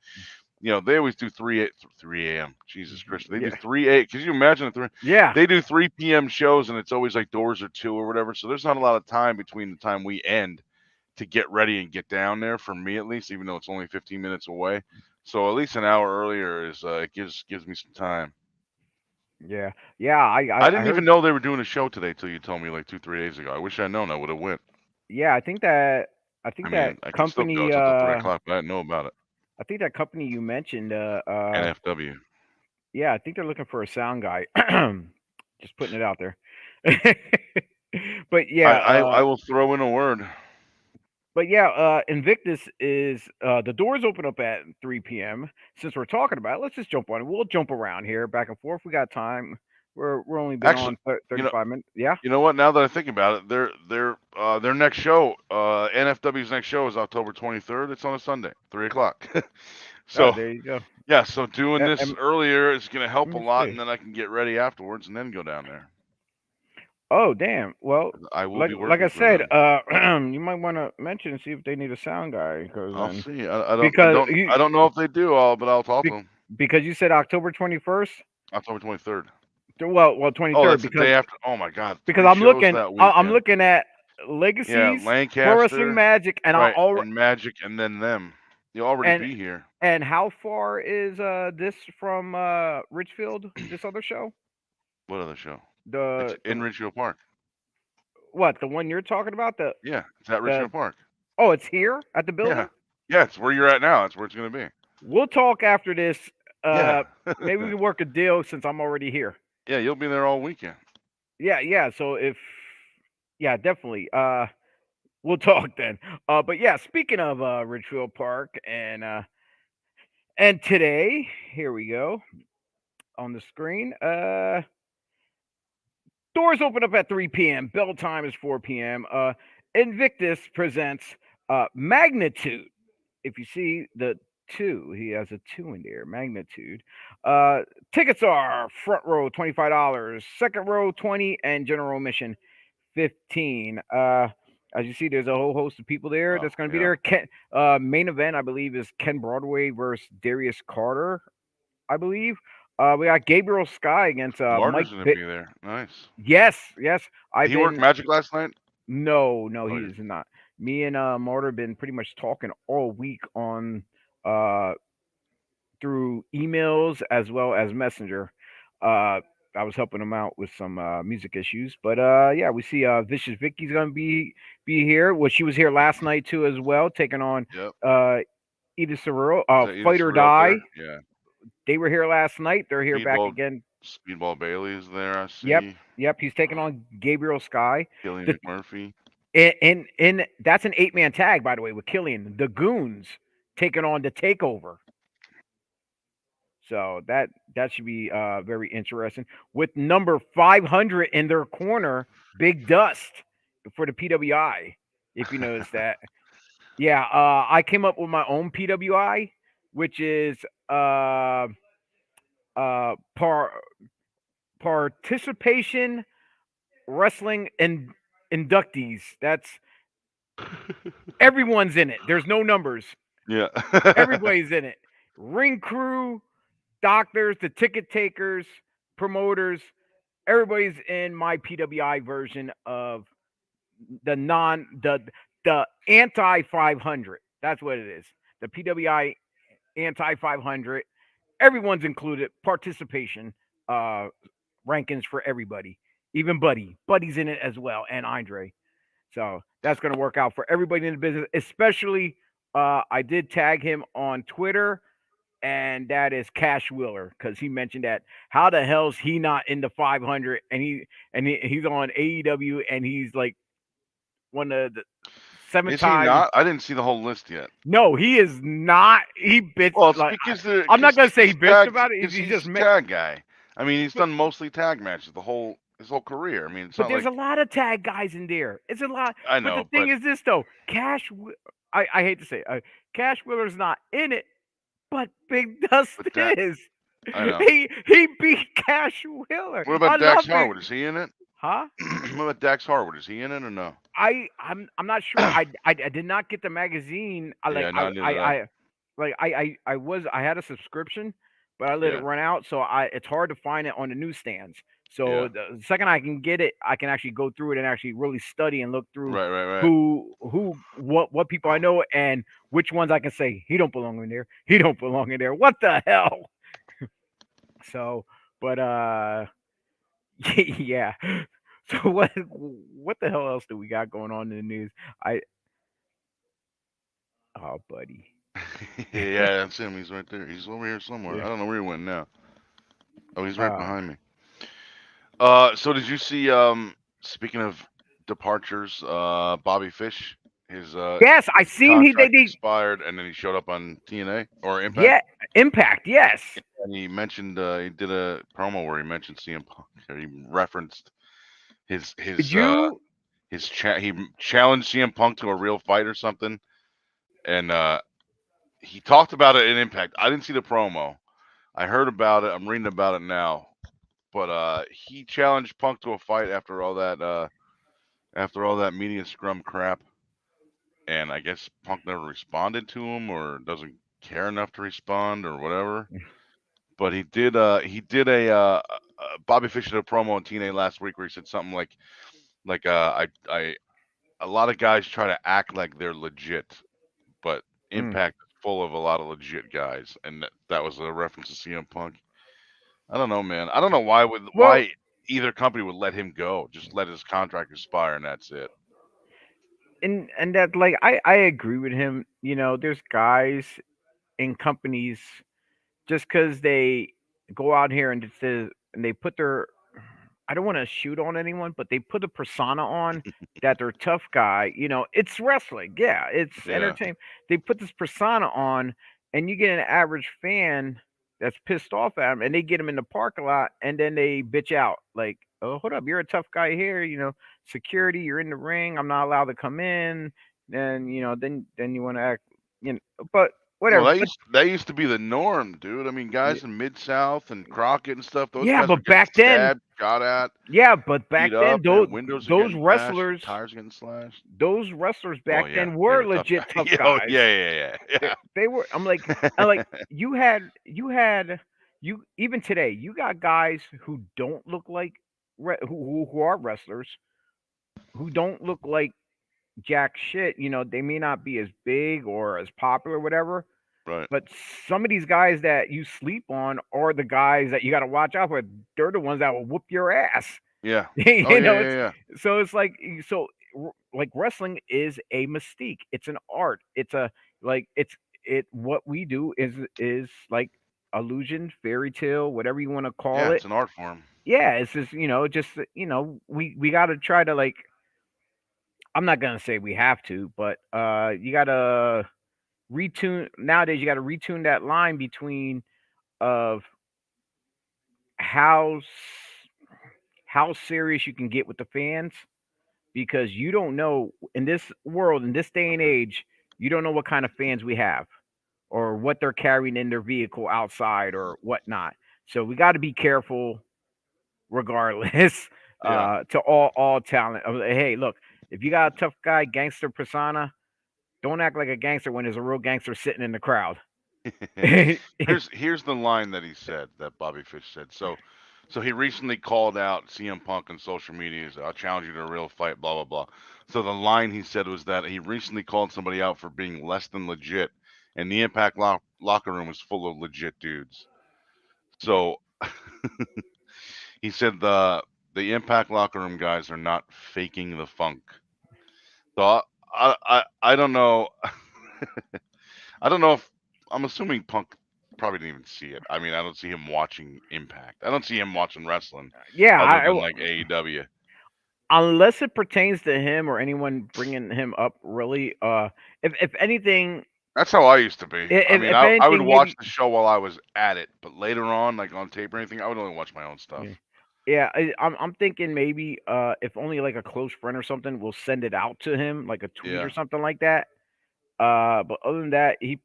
you know, they always do 3 a.m. Jesus Christ, they do yeah, 3 a. Could you imagine yeah, they do 3 p.m. shows, and it's always like doors are 2 or whatever. So there's not a lot of time between the time we end to get ready and get down there, for me at least, even though it's only 15 minutes away. So at least an hour earlier is it gives me some time. yeah, yeah. I I didn't even heard. know they were doing a show today till you told me like 2, 3 days ago. I wish I'd known. I would have went. Yeah, I I think that mean, I can still go company. till 3 o'clock, but I didn't know about it. I think that company you mentioned. NFW. Yeah, I think they're looking for a sound guy. Just putting it out there. But yeah, I will throw in a word. but yeah, Invictus is the doors open up at 3 p.m. Since we're talking about it, let's just jump on it. We'll jump around here back and forth. We got time. We're only been Actually, on you know, 35 minutes. Yeah. you know what? Now that I think about it, their next show, NFW's next show is October 23rd. It's on a Sunday, 3 o'clock. Oh, So there you go. yeah, so doing this And earlier is gonna help let a me lot, see. and then I can get ready afterwards and then go down there. Oh, damn. Well, I will like be like I working for said, them. you might want to mention and see if they need a sound guy, because I'll then see. I don't I because don't you I don't know if they do all, but I'll talk to be, them. because you said October 21st. October 23rd. Well, Oh, 23rd, that's the day after. Oh my God, because three shows that I'm weekend. looking at Yeah, Legacies, Pro Wrestling Lancaster, Magic, and I right, already and Magic, and then them. You'll already and be here. and how far is this from Richfield? This other show, What other show? It's the in Ridgefield Park. what, the one you're talking about? Yeah, it's at The Ridgefield Park. Oh, it's here at the Yeah, building. yeah, it's where you're at now. That's where it's gonna be. We'll talk after this. Yeah, Maybe we can work a deal since I'm already here. yeah, you'll be there all weekend. Yeah, yeah. So if yeah, definitely. We'll talk then. But yeah, speaking of Ridgefield Park and today, here we go on the screen. Doors open up at 3 p.m. Bell time is 4 p.m. Invictus presents Magnitude. If you see the two, he has a two in there. Magnitude. Uh, Tickets are front row $25, second row 20, and general admission 15. As you see, there's a whole host of people there Oh that's going to be yeah, there. Main event, I believe, is Ken Broadway versus Darius Carter. I believe. We got Gabriel Sky against Mike. Martyrs gonna be there. Nice. Yes, yes. I've He worked been. Magic last night. No, no, Oh, he he is didn't. not. Me and Martyr been pretty much talking all week on uh through emails as well as Messenger. Uh, I was helping him out with some music issues, but yeah, we see Vicious Vicky's gonna be here. Well, she was here last night too as well, taking on Yep. uh Edith Cerrero, Is that Edith Fight or Surreal up Die. there? Yeah. They were here last night. They're here back Speedball, again. Speedball Bailey's there. I Yep, see. yep. He's taking on Gabriel Sky. Killian The McMurphy. in that's an 8-man tag, by the way, with Killian. The Goons taking on the Takeover. So that should be very interesting. With number 500 in their corner, Big Dust for the PWI. If you notice that, yeah, I came up with my own PWI, which is uh par participation wrestling and inductees. That's everyone's in it. There's no numbers. Yeah. Everybody's in it. Ring crew, doctors, the ticket takers, promoters, everybody's in my PWI version of the non the anti 500. That's what it is. The PWI anti 500. Everyone's included. Participation uh rankings for everybody. Even Buddy. Buddy's in it as well, and Andre. So that's going to work out for everybody in the business, especially I did tag him on Twitter, and that is Cash Wheeler, because he mentioned that how the hell's he not in the 500, and he's on AEW, and he's like one of the seven Is he time. not? I didn't see the whole list yet. No, he is not. He bitched Well, it's like because I'm not gonna say he bitched tag, about it. because He he's just a meant, tag guy. I mean, he's but done mostly tag matches his whole career. I mean, it's but not there's a like lot of tag guys in there. It's a lot. I But the know, thing but is this though, I hate to say, Cash Wheeler's not in it, but Big Dust but that is. I know. He beat Cash Wheeler. What I about Dax love Big. Harwood? Is he in it? Huh? What about Dax Harwood? Is he in it or no? I'm not sure. I did not get the magazine. Yeah, no, neither did I. I had a subscription, but I let it Yeah, run out, so it's hard to find it on the newsstands. So yeah. the second I can get it, I can actually go through it and actually really study and look through Right, right, right. what people I know and which ones I can say he don't belong in there. He don't belong in there. What the hell? So, but yeah. So what the hell else do we got going on in the news? I Oh, buddy. Yeah, that's him. He's right there. He's over here somewhere. Yeah. I don't know where he went now. Oh, he's right Uh, behind me. So did you see? Speaking of departures, Bobby Fish His Yes, I seen he contract they expired, and then he showed up on TNA or Impact, yeah, Impact. Yes. and he mentioned he did a promo where he mentioned CM Punk. Or he referenced his Did his uh you he challenged CM Punk to a real fight or something, and he talked about it in Impact. I didn't see the promo. I heard about it. I'm reading about it now. But he challenged Punk to a fight after all that media scrum crap, and I guess Punk never responded to him or doesn't care enough to respond or whatever. But he did a Bobby Fish did a promo on TNA last week where he said something like a lot of guys try to act like they're legit, but mm, Impact is full of a lot of legit guys, and that was a reference to CM Punk. I don't know, man. I don't know well, why either company would let him go. Just let his contract expire and that's it. and that like I agree with him. There's guys in companies just because they go out here and and they put their I don't want to shoot on anyone, but they put a persona on that they're tough guy. It's wrestling. Yeah, it's Yeah. entertainment. They put this persona on, and you get an average fan that's pissed off at him, and they get him in the parking lot, and then they bitch out like, "Oh, hold up, you're a tough guy here. Security, you're in the ring. I'm not allowed to come in." Then then you want to act, but Well, whatever. that used to be the norm, dude. I mean, Yeah, guys in Mid South and Crockett and stuff, those yeah, guys were but getting back then, stabbed, shot at, yeah, but beat back then, up, and windows are those getting bashed, and wrestlers tires getting slashed. those wrestlers Well, back yeah, then they were were tough legit guys. tough Oh, guys. yeah. They were. I'm like you had you even today. You got guys who don't look like who are wrestlers who don't look like jack shit. They may not be as big or as popular, or whatever. Right. But some of these guys that you sleep on are the guys that you got to watch out for. They're the ones that will whoop your ass. Yeah. Oh, you yeah, know yeah, it's yeah. so it's like so like wrestling is a mystique. It's an art. It's a like it what we do is like illusion, fairy tale, whatever you want to call Yeah, it. it's an art form. Yeah, it's just we got to try to like, I'm not going to say we have to, but you got to retune nowadays. You got to retune that line between of how how serious you can get with the fans, because you don't know in this world, in this day and age, you don't know what kind of fans we have or what they're carrying in their vehicle outside or whatnot. So we got to be careful regardless Yeah. to all talent. Hey, look, if you got a tough guy, gangster persona, don't act like a gangster when there's a real gangster sitting in the crowd. Here's the line that he said that Bobby Fish said. So he recently called out CM Punk on social media. He said, "I'll challenge you to a real fight." Blah blah blah. So the line he said was that he recently called somebody out for being less than legit, and the Impact locker room was full of legit dudes. So he said the Impact locker room guys are not faking the funk. So I don't know. I don't know if I'm assuming Punk probably didn't even see it. I mean, I don't see him watching Impact. I don't see him watching wrestling Yeah, other than like AEW. unless it pertains to him or anyone bringing him up, really. If anything, That's how I used to be. I mean, if I would anything, watch maybe the show while I was at it, but later on, like on tape or anything, I would only watch my own stuff. yeah. Yeah, I'm thinking maybe if only like a close friend or something will send it out to him, like a tweet or Yeah, something like that. But other than that, he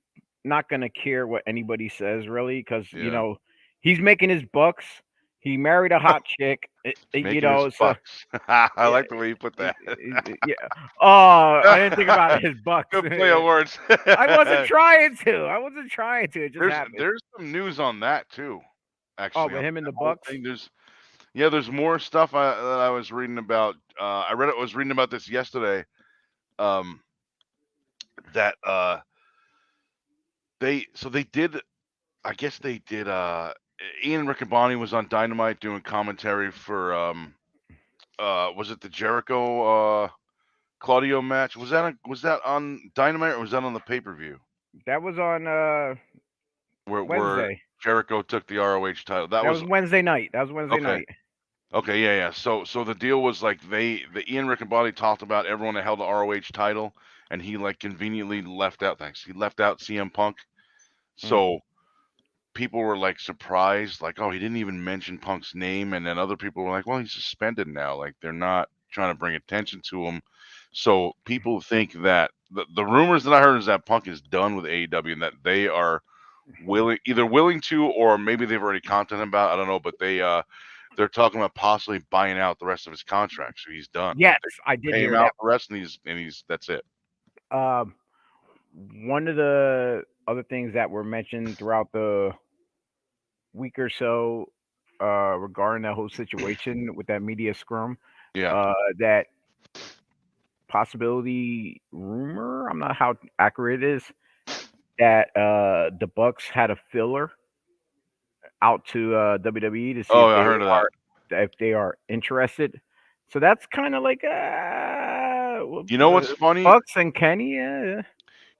not gonna care what anybody says really, because yeah. he's making his bucks. He married a hot chick, He's making his so bucks. I yeah, like the way you put that. yeah. Oh, I didn't think about his bucks. Good play of words. I wasn't trying to. I wasn't trying to. It just there's happened. there's some news on that too. Oh, Actually, with on him and the that whole bucks. thing, there's more stuff that I was reading about. I was reading about this yesterday. Um, that they did. I guess they did. Ian Riccaboni was on Dynamite doing commentary for was it the Jericho Claudio match? Was that on Dynamite or was that on the pay per view That was on where Wednesday. Jericho took the ROH title? That That was was Wednesday night. That was Wednesday okay. night. Okay, yeah. So the deal was like the Ian Riccaboni talked about everyone that held the ROH title, and he like conveniently left out. Thanks. He left out CM Punk, Mm. so people were like surprised, like, oh, he didn't even mention Punk's name, and then other people were like, well, he's suspended now. Like they're not trying to bring attention to him. So people think that the rumors that I heard is that Punk is done with AEW and that they are willing to, or maybe they've already contacted him about. I don't know, but they're talking about possibly buying out the rest of his contract, so he's done. Yes, They I did pay him hear out that. the rest, and he's that's it. Um, one of the other things that were mentioned throughout the week or so regarding that whole situation with that media scrum, Yeah. that possibility rumor, I'm not how accurate it is, that the Bucks had a filler out to WWE to see Oh, I heard of that. if they are interested. So that's kind of like You know what's funny? Bucks and Kenny. Yeah.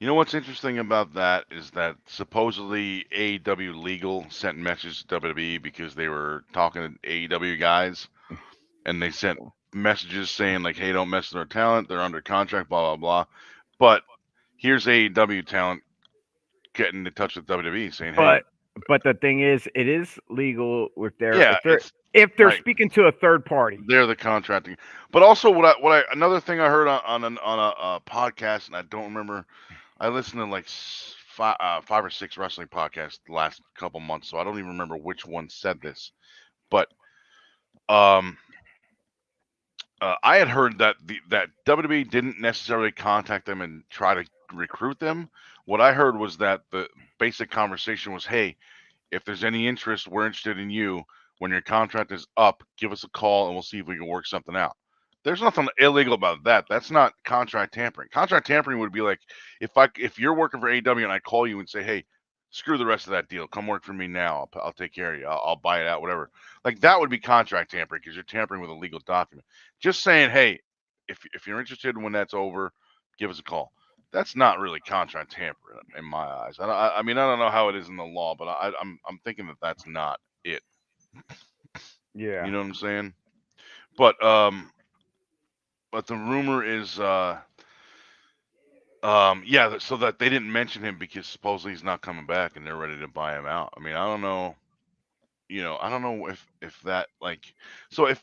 You know what's interesting about that is that supposedly AEW Legal sent messages to WWE because they were talking to AEW guys, and they sent messages saying like, "Hey, don't mess with their talent. They're under contract." Blah blah blah. But here's AEW talent getting in touch with WWE saying, "Hey, But the thing is, it is legal with their yeah, it's if they're right. speaking to a third party. They're the contracting." But also, another thing I heard on a podcast, and I don't remember. I listened to like five or six wrestling podcasts the last couple months, so I don't even remember which one said this. But um, I had heard that that WWE didn't necessarily contact them and try to recruit them. What I heard was that the basic conversation was, "Hey, if there's any interest, we're interested in you. When your contract is up, give us a call and we'll see if we can work something out." There's nothing illegal about that. That's not contract tampering. Contract tampering would be like if you're working for AEW and I call you and say, "Hey, screw the rest of that deal. Come work for me now. I'll take care of you. I'll buy it out, whatever." Like that would be contract tampering because you're tampering with a legal document. Just saying, "Hey, if you're interested when that's over, give us a call." That's not really contract tampering in my eyes. I mean, I don't know how it is in the law, but I'm thinking that that's not it. Yeah. You know what I'm saying? But the rumor is yeah, so that they didn't mention him because supposedly he's not coming back and they're ready to buy him out. I mean, I don't know, I don't know if that like so if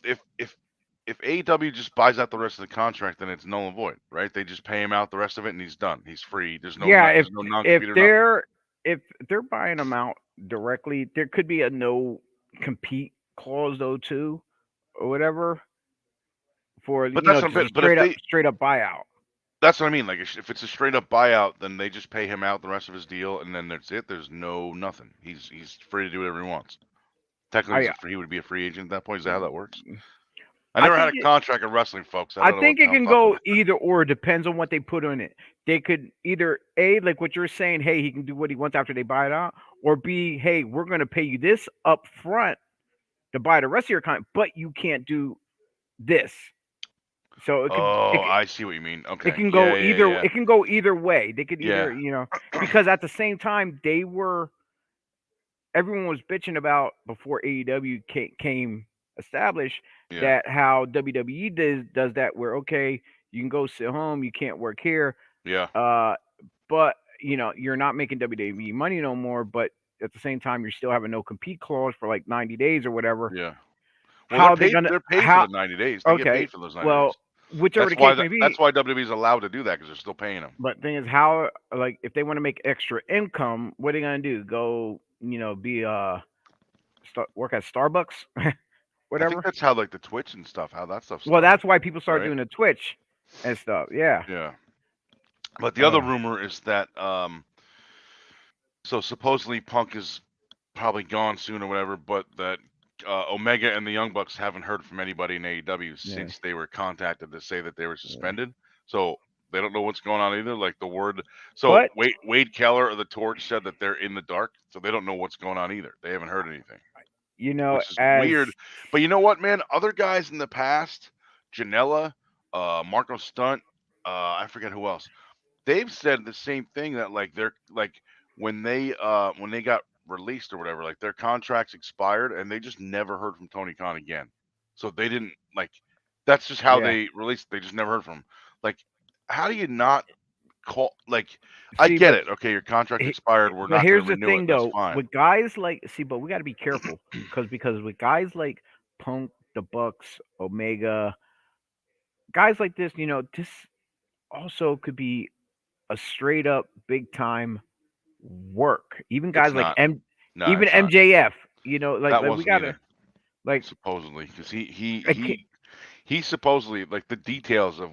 AEW just buys out the rest of the contract, then it's null and void, right? They just pay him out the rest of it and he's done. He's free. Yeah, There's no non-compete or nothing. if they're buying them out directly, there could be a no compete clause though too, or whatever for But that's not just a but if they straight up buyout. that's what I mean. Like if it's a straight up buyout, then they just pay him out the rest of his deal, and then that's it. There's no nothing. He's free to do whatever he wants. Technically, I he would be a free agent at that point. Is that how that works? I I never had think a contract in wrestling, folks. I I don't know what think the it hell I'm can talking go about. either or. Depends on what they put on it. They could either A, like what you're saying, hey, he can do what he wants after they buy it out, or B, hey, we're going to pay you this up front to buy the rest of your content, but you can't do this. So Oh, I see what you mean. it Okay. can Yeah, go yeah, either yeah. it can go either way. They could either Yeah. because at the same time everyone was bitching about before AEW came established Yeah. that how WWE does that where okay you can go sit home you can't work here Yeah. uh but you're not making WWE money no more but at the same time you're still having no compete clause for like 90 days or whatever. Yeah. Well, How are they gonna they're paid for how the 90 days. They get okay paid for those 90 well days. whichever the case may be. That's why WWE's allowed to do that because they're still paying them. But thing is, how like if they want to make extra income, what are they gonna do? Go, be work at Starbucks, I think whatever. that's how like the Twitch and stuff, how that stuff Well, started, that's why people start right? doing the Twitch and stuff. Yeah. Yeah. But the other Uh, rumor is that so supposedly Punk is probably gone soon or whatever, but that Omega and the Young Bucks haven't heard from anybody in AEW yeah. since they were contacted to say that they were Yeah. suspended. So they don't know what's going on either. Like the word, so But Wade Keller of the Torch said that they're in the dark, so they don't know what's going on either. They haven't heard anything, which is as weird. But you know what, man? Other guys in the past, Janela, Marco Stunt, I forget who else, they've said the same thing that like they're like when they got released or whatever, like their contracts expired and they just never heard from Tony Khan again. So they didn't like that's just how yeah, they released. They just never heard from him. Like, how do you not? call like I See, get but it. Okay, your contract he- expired. We're but not going here's to the renew it. thing That's though, fine. with guys like but we got to be careful because with guys like Punk, the Bucks, Omega, guys like this, this also could be a straight up big time work. Even It's guys like not. No, even it's not. MJF, That like we wasn't gotta either like supposedly because I can't, he supposedly like the details of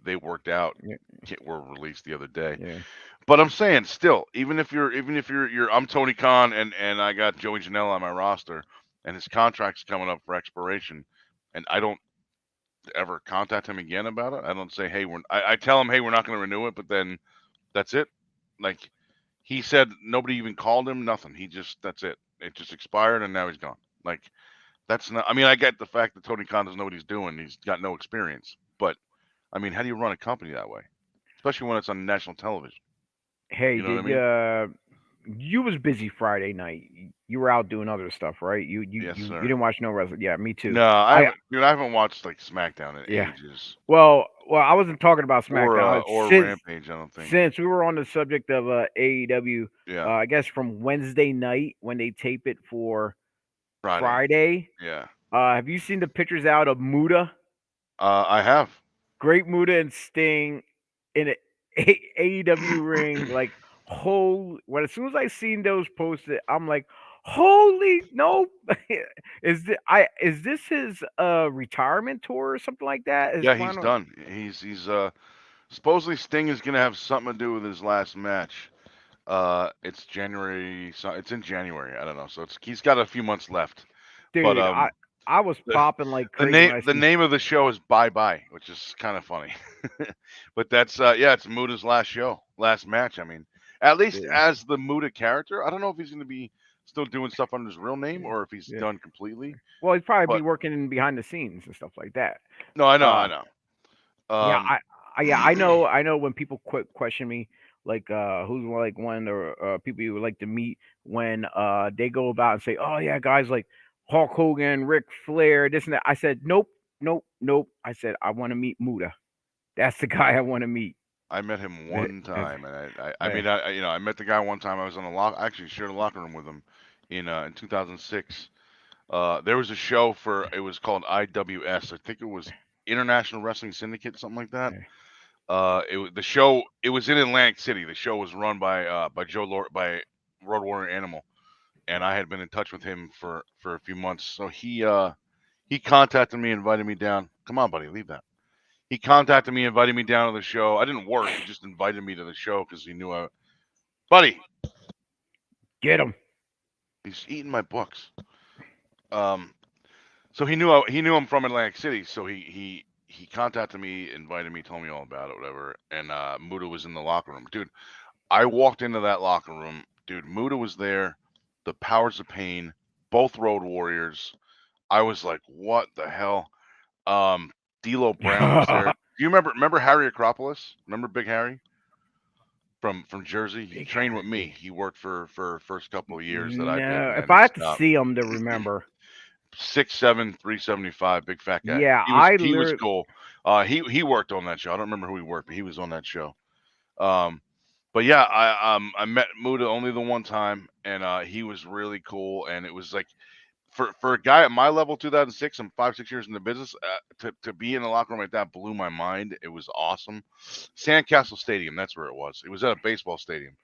they worked out yeah, were released the other day. yeah. But I'm saying still, even if you're I'm Tony Khan and I got Joey Janela on my roster and his contract's coming up for expiration, and I don't ever contact him again about it. I don't say, hey, I tell him, hey, we're not going to renew it, but then that's it. Like he said, nobody even called him, nothing. That's it. It just expired and now he's gone. Like that's not. I mean, I get the fact that Tony Khan doesn't know what he's doing. He's got no experience, but I mean, how do you run a company that way, especially when it's on national television? Hey, You know what I did mean? you was busy Friday night? You were out doing other stuff, right? Yes, You sir. didn't watch no wrestling. Yeah, me too. No, I I haven't, dude. I haven't watched like SmackDown in Yeah. ages, Well, I wasn't talking about SmackDown. or Rampage. I don't think. Since we were on the subject of AEW, Yeah, I guess from Wednesday night when they tape it for Friday. Friday. Yeah, Have you seen the pictures out of Muda? I have. Great Muda and Sting in a AEW ring. Like, when as soon as I seen those posted, I'm like, holy no! Is this his retirement tour or something like that? His Yeah, he's final. done. He's supposedly Sting is gonna have something to do with his last match. It's January. So it's in January. I don't know. So he's got a few months left. But Dude, I was the popping like the crazy name when I the seen. name of the show is Bye Bye, which is kind of funny. But that's yeah, it's Muda's last show, last match. I mean, at least Yeah, as the Muda character. I don't know if he's gonna be still doing stuff under his real name yeah, or if he's yeah. done completely. Well, he'd probably be But working in behind the scenes and stuff like that. no, I know, Uh, I know. yeah, Um, yeah, I know when people question me, like, who's like one of the people you would like to meet when they go about and say, oh yeah, guys like Hulk Hogan, Ric Flair, this and that. I said, nope, nope, nope. I said I want to meet Muda. That's the guy I want to meet. I met him Eh, one eh, time, and I eh. mean, I met the guy one time. I was on a lock. I actually shared a locker room with him in 2006. There was a show for it was called IWS. I think it was International Wrestling Syndicate, something like that. Eh. The show it was in Atlantic City. The show was run by by Road Warrior Animal, and I had been in touch with him for a few months. So he contacted me, invited me down. Come on, buddy, leave that. He contacted me, invited me down to the show. I didn't work. He just invited me to the show because he knew buddy, Get him. he's eating my books. Um, so he knew I'm from Atlantic City. So he contacted me, invited me, told me all about it, whatever. And Muda was in the locker room, dude. I walked into that locker room, dude. Muda was there. The Powers of Pain, both Road Warriors. I was like, what the hell? D'Lo Brown was there. Do you remember Harry Acropolis? Remember Big Harry from Jersey? He Big trained with Harry. me. He worked for first couple of years that I did, No, and if then he I have to stopped. see him to remember. 6'7", 375, big fat guy. Yeah, He was cool. He worked on that show. I don't remember who he worked, but he was on that show. Um, but yeah, I met Muda only the one time, and he was really cool. And it was like for a guy at my level, 2006, I'm 5-6 years in the business. To be in a locker room like that blew my mind. It was awesome. Sandcastle Stadium, that's where it was. It was at a baseball stadium,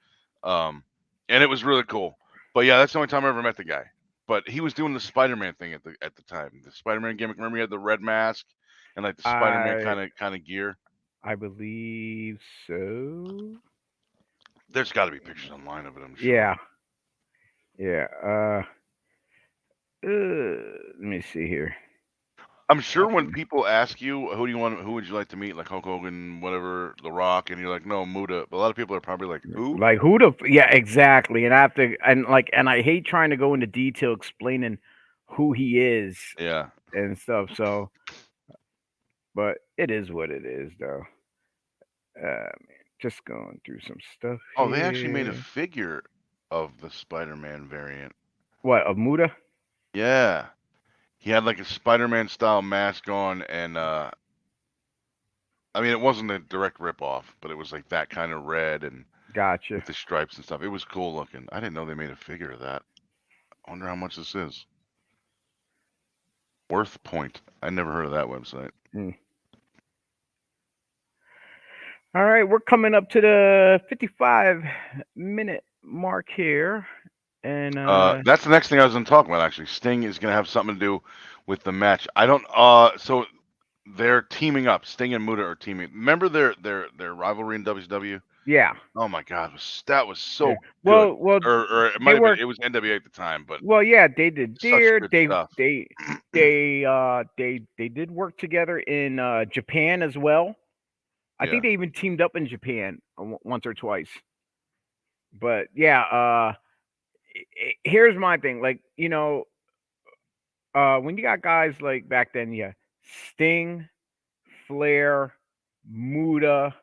and it was really cool. But yeah, that's the only time I ever met the guy. But he was doing the Spider-Man thing at the time. The Spider-Man gimmick. Remember, he had the red mask and like the Spider-Man I kind of gear. I believe so. There's got to be pictures online of it, I'm sure. Yeah, yeah. Let me see here. I'm sure when people ask you who would you like to meet, like Hulk Hogan, whatever, The Rock, and you're like, no, Muda. But a lot of people are probably like, who? Like who the yeah, exactly. And I have to and I hate trying to go into detail explaining who he is Yeah. and stuff. So, but it is what it is, though. Just going through some stuff Oh, they actually made a here. figure of the Spider-Man variant. What, of Muda? Yeah. He had like a Spider-Man style mask on, and I mean, it wasn't a direct ripoff, but it was like that kind of red and Gotcha. with the stripes and stuff. It was cool looking. I didn't know they made a figure of that. I wonder how much this is. Worth Point. I never heard of that website. Mm. All right, we're coming up to the 55-minute mark here, and That's the next thing I was going to talk about. Actually, Sting is going to have something to do with the match. I don't. So they're teaming up. Sting and Muta are teaming. Remember their rivalry in WCW? yeah, Oh my God, that was yeah. so good. Well, Or it they might have been. were It was NWA at the time, but well, yeah, they did. such There, good they stuff. they did work together in Japan as well. I think Yeah. they even teamed up in Japan once or twice. But yeah, here's my thing. Like, when you got guys like back then, yeah, Sting, Flair, Muda,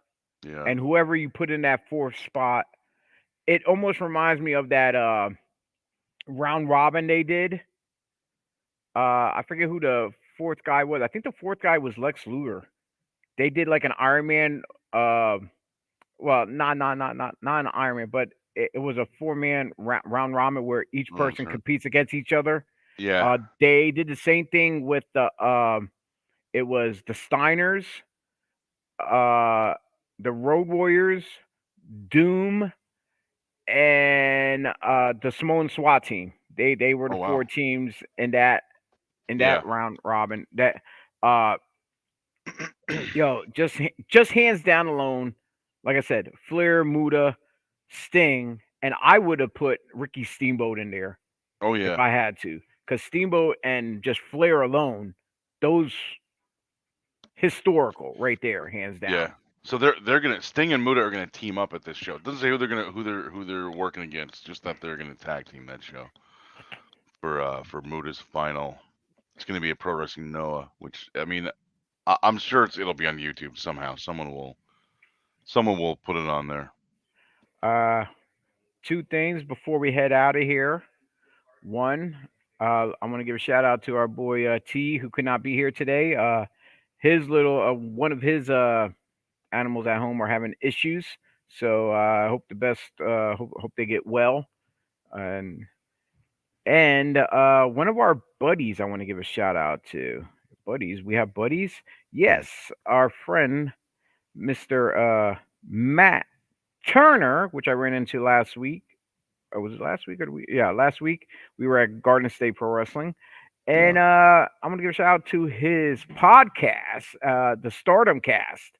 Yeah. and whoever you put in that fourth spot, it almost reminds me of that round robin they did. I forget who the fourth guy was. I think the fourth guy was Lex Luger. They did like an Iron Man. Well, not an Iron Man, but it was a four-man round robin where each Oh, person sure. competes against each other. Yeah. They did the same thing with the it was the Steiners, uh, the Road Warriors, Doom, and the Samoan SWAT team. They were the Oh four wow. teams in that Yeah. round robin. That uh yo, just hands down alone, like I said, Flair, Muda, Sting, and I would have put Ricky Steamboat in there Oh if yeah. I had to, because Steamboat and just Flair alone, those historical right there, hands Yeah. down. So they're gonna Sting and Muta are gonna team up at this show. It doesn't say who they're working against. Just that they're gonna tag team that show for Muta's final. It's gonna be a Pro Wrestling Noah, which I mean I'm sure it'll be on YouTube somehow. Someone will put it on there. Uh, Two things before we head out of here. One, I'm gonna give a shout out to our boy T, who could not be here today. His little one of his animals at home are having issues, so I hope the best. Hope they get well. And one of our buddies, I want to give a shout out to. Buddies, we have buddies. Hmm. Yes, our friend Mr. Matt Turner, which I ran into last week. Or was it last week or the week? Yeah, last week we were at Garden State Pro Wrestling. Yeah. And I'm gonna give a shout out to his podcast, the Stardom Cast.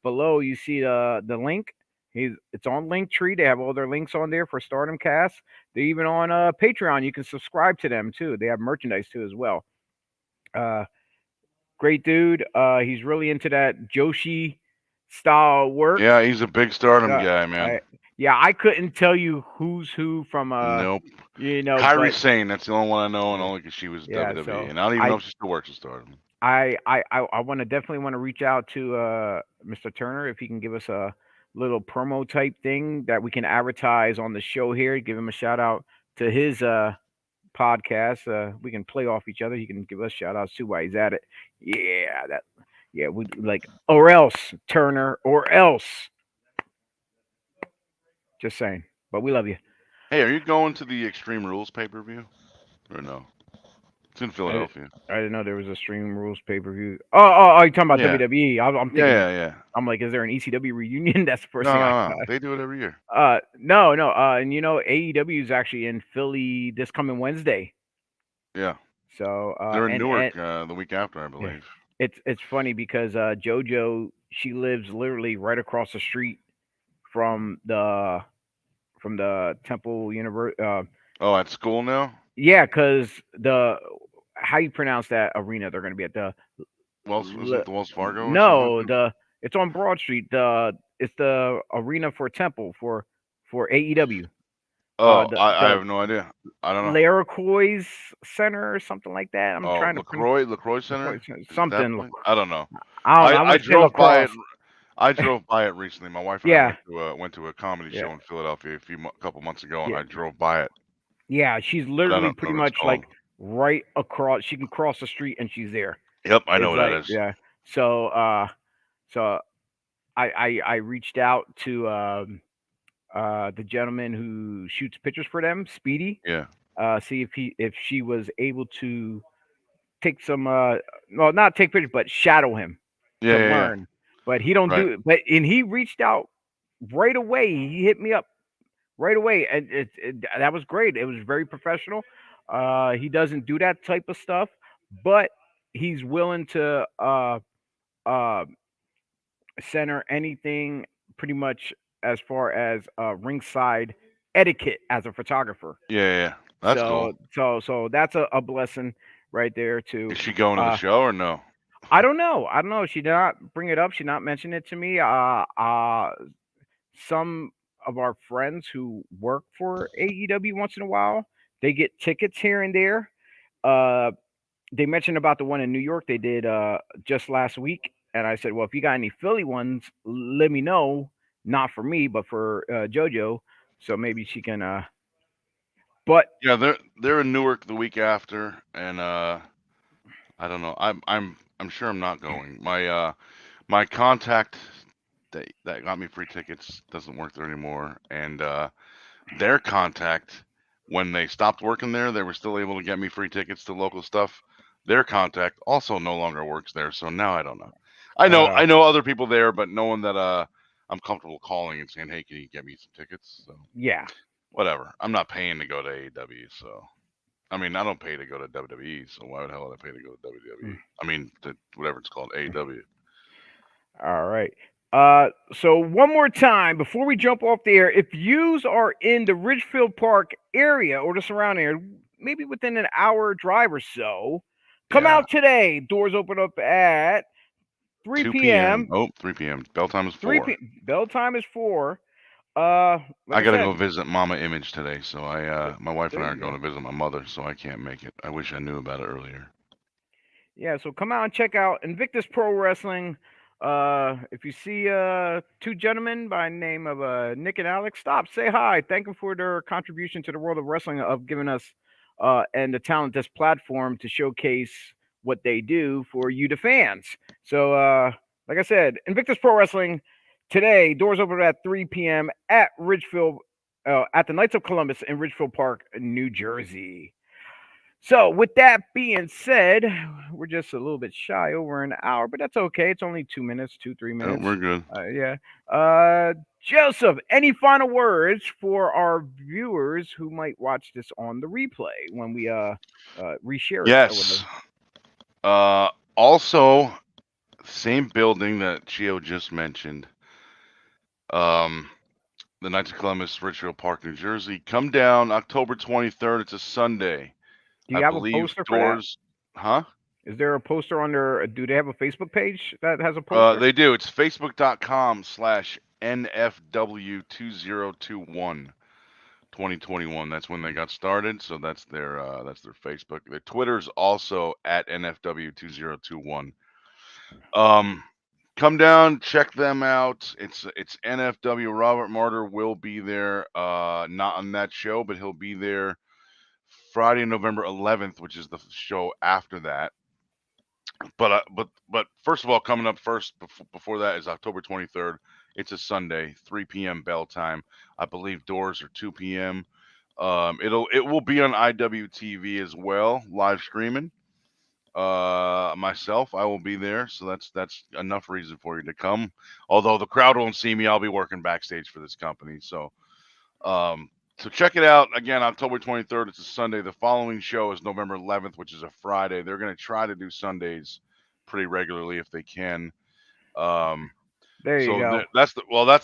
Below you see the link. It's on Linktree. They have all their links on there for Stardom Cast. They're even on Patreon. You can subscribe to them too. They have merchandise too as well. Uh, Great dude. He's really into that Joshi style work. Yeah, he's a big Stardom Uh, guy, man. I couldn't tell you who's who from Nope. but Kyrie Sane, that's the only one I know, and yeah, only because she was yeah. WWE, So and I don't even know I if she still works at Stardom. I want to definitely want to reach out to Mr. Turner if he can give us a little promo type thing that we can advertise on the show here. Give him a shout out to his podcast. We can play off each other. He can give us shout outs too while he's at it. Yeah, we like or else Turner or else. Just saying. But we love you. Hey, are you going to the Extreme Rules pay-per-view or no? It's in I, Philadelphia. I didn't know there was a Stream Rules pay per view. Oh, you're talking about Yeah. WWE. I'm Yeah, thinking. yeah, yeah. I'm like, is there an ECW reunion? That's the first No, thing I no, no. thought. They do it every year. No. And AEW is actually in Philly this coming Wednesday. Yeah. So They're in and Newark the week after, I yeah, believe. it's funny because JoJo, she lives literally right across the street from the Temple Universe. Oh, at school now? Yeah, because how you pronounce that arena they're going to be at Isn't it the Wells Fargo or something no, like that? it's on Broad Street. It's the arena for Temple for AEW. Oh, I The have no idea. I don't know. Laracois Center or something like that. I'm Oh, trying to pronounce LaCroix Center? Is it that something. place? I don't know. I don't know. I I want to say drove by it. lacrosse. I drove by it recently. My wife and I Yeah, went to a comedy yeah, show in Philadelphia couple months ago, and yeah, I drove by it, yeah. She's but I literally don't know pretty what it's much called. like right across. She can cross the street and she's there. Yep, I know It's what that like is. yeah. So So I reached out to the gentleman who shoots pictures for them, Speedy, Yeah. see if she was able to take some well, not take pictures, but shadow him Yeah. to Yeah. Yeah. learn. But he don't Right. do it. But and he reached out right away. He hit me up right away, and that was great. It was very professional. He doesn't do that type of stuff, but he's willing to uh, center anything pretty much as far as ringside etiquette as a photographer. Yeah. Yeah. Yeah. That's cool. So that's a blessing right there too. Is she going to the Uh, show or no? I don't know. I don't know. She did not bring it up. She did not mention it to me. Some of our friends who work for AEW once in a while, they get tickets here and there. Uh, they mentioned about the one in New York they did just last week, and I said, well, if you got any Philly ones, let me know. Not for me, but for JoJo, so maybe she can. But Yeah, they're in Newark the week after, and I don't know. I'm sure I'm not going. My contact that got me free tickets doesn't work there anymore, and their contact, when they stopped working there, they were still able to get me free tickets to local stuff. Their contact also no longer works there, so now I don't know. uh, I know other people there, but no one that I'm comfortable calling and saying, "Hey, can you get me some tickets?" So yeah, whatever. I'm not paying to go to AEW, so I mean I don't pay to go to WWE, so why the hell would I pay to go to WWE? mm, I mean to whatever it's called, AEW. all right. So one more time before we jump off the air, if yous are in the Ridgefield Park area or the surrounding area, maybe within an hour drive or so, come Yeah, out today. Doors open up at 3 2 p.m. p.m. Oh, 3 p.m. Bell time is 3 p. 4. Bell time is 4. Like I I gotta said, go visit Mama Image today, so my wife and there I are you going go. to visit my mother, so I can't make it. I wish I knew about it earlier. Yeah, so come out and check out Invictus Pro Wrestling. If you see two gentlemen by the name of Nick and Alex, stop, say hi, thank them for their contribution to the world of wrestling, of giving us and the talent this platform to showcase what they do for you, the fans. So, like I said, Invictus Pro Wrestling today. Doors open at 3 p.m. at Ridgefield, at the Knights of Columbus in Ridgefield Park, New Jersey. So, with that being said, we're just a little bit shy over an hour, but that's okay. It's only 2 minutes, 3 minutes. We're good. Yeah. Uh, Joseph, any final words for our viewers who might watch this on the replay when we reshare it or Yes. whatever? Also, same building that Chio just mentioned. Um, the Knights of Columbus, Richfield Park, New Jersey. Come down October 23rd. It's a Sunday. Do I you have a believe poster for that? doors. Huh? Is there a poster on their? Do they have a Facebook page that has a poster? They do. It's facebook.com/NFW2021. 2021. That's when they got started. So that's their Facebook. Their Twitter's also at NFW2021. Um, come down, check them out. It's NFW. Robert Martyr will be there. Not on that show, but he'll be there Friday, November 11th, which is the show after that. But first of all, coming up first before that is October 23rd. It's a Sunday, 3 p.m. bell time. I believe doors are 2 p.m. It will be on IWTV as well, live streaming. Myself, I will be there, so that's enough reason for you to come. Although the crowd won't see me, I'll be working backstage for this company. Um, so check it out again, October 23rd. It's a Sunday. The following show is November 11th, which is a Friday. They're going to try to do Sundays pretty regularly if they can. Um, There you so go. that's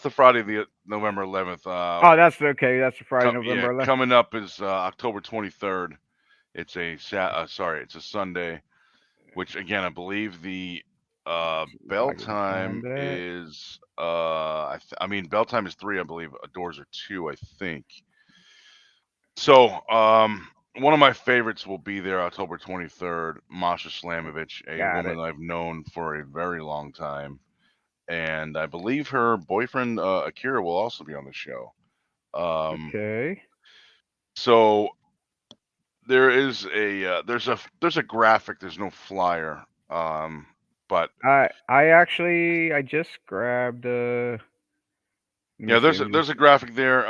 the Friday, the November 11th. Oh, that's okay. That's the Friday, November 11th. Coming up is October 23rd. It's it's a Sunday, which again I believe the If bell I can time find that. is I mean bell time is 3, I believe. Doors are 2, I think. So, one of my favorites will be there October 23rd. Masha Slamovich, a Got woman it. I've known for a very long time, and I believe her boyfriend Akira will also be on the show. Um, Okay. so there is a there's a graphic. There's no flyer. But I just grabbed let me yeah, see. there's a graphic there.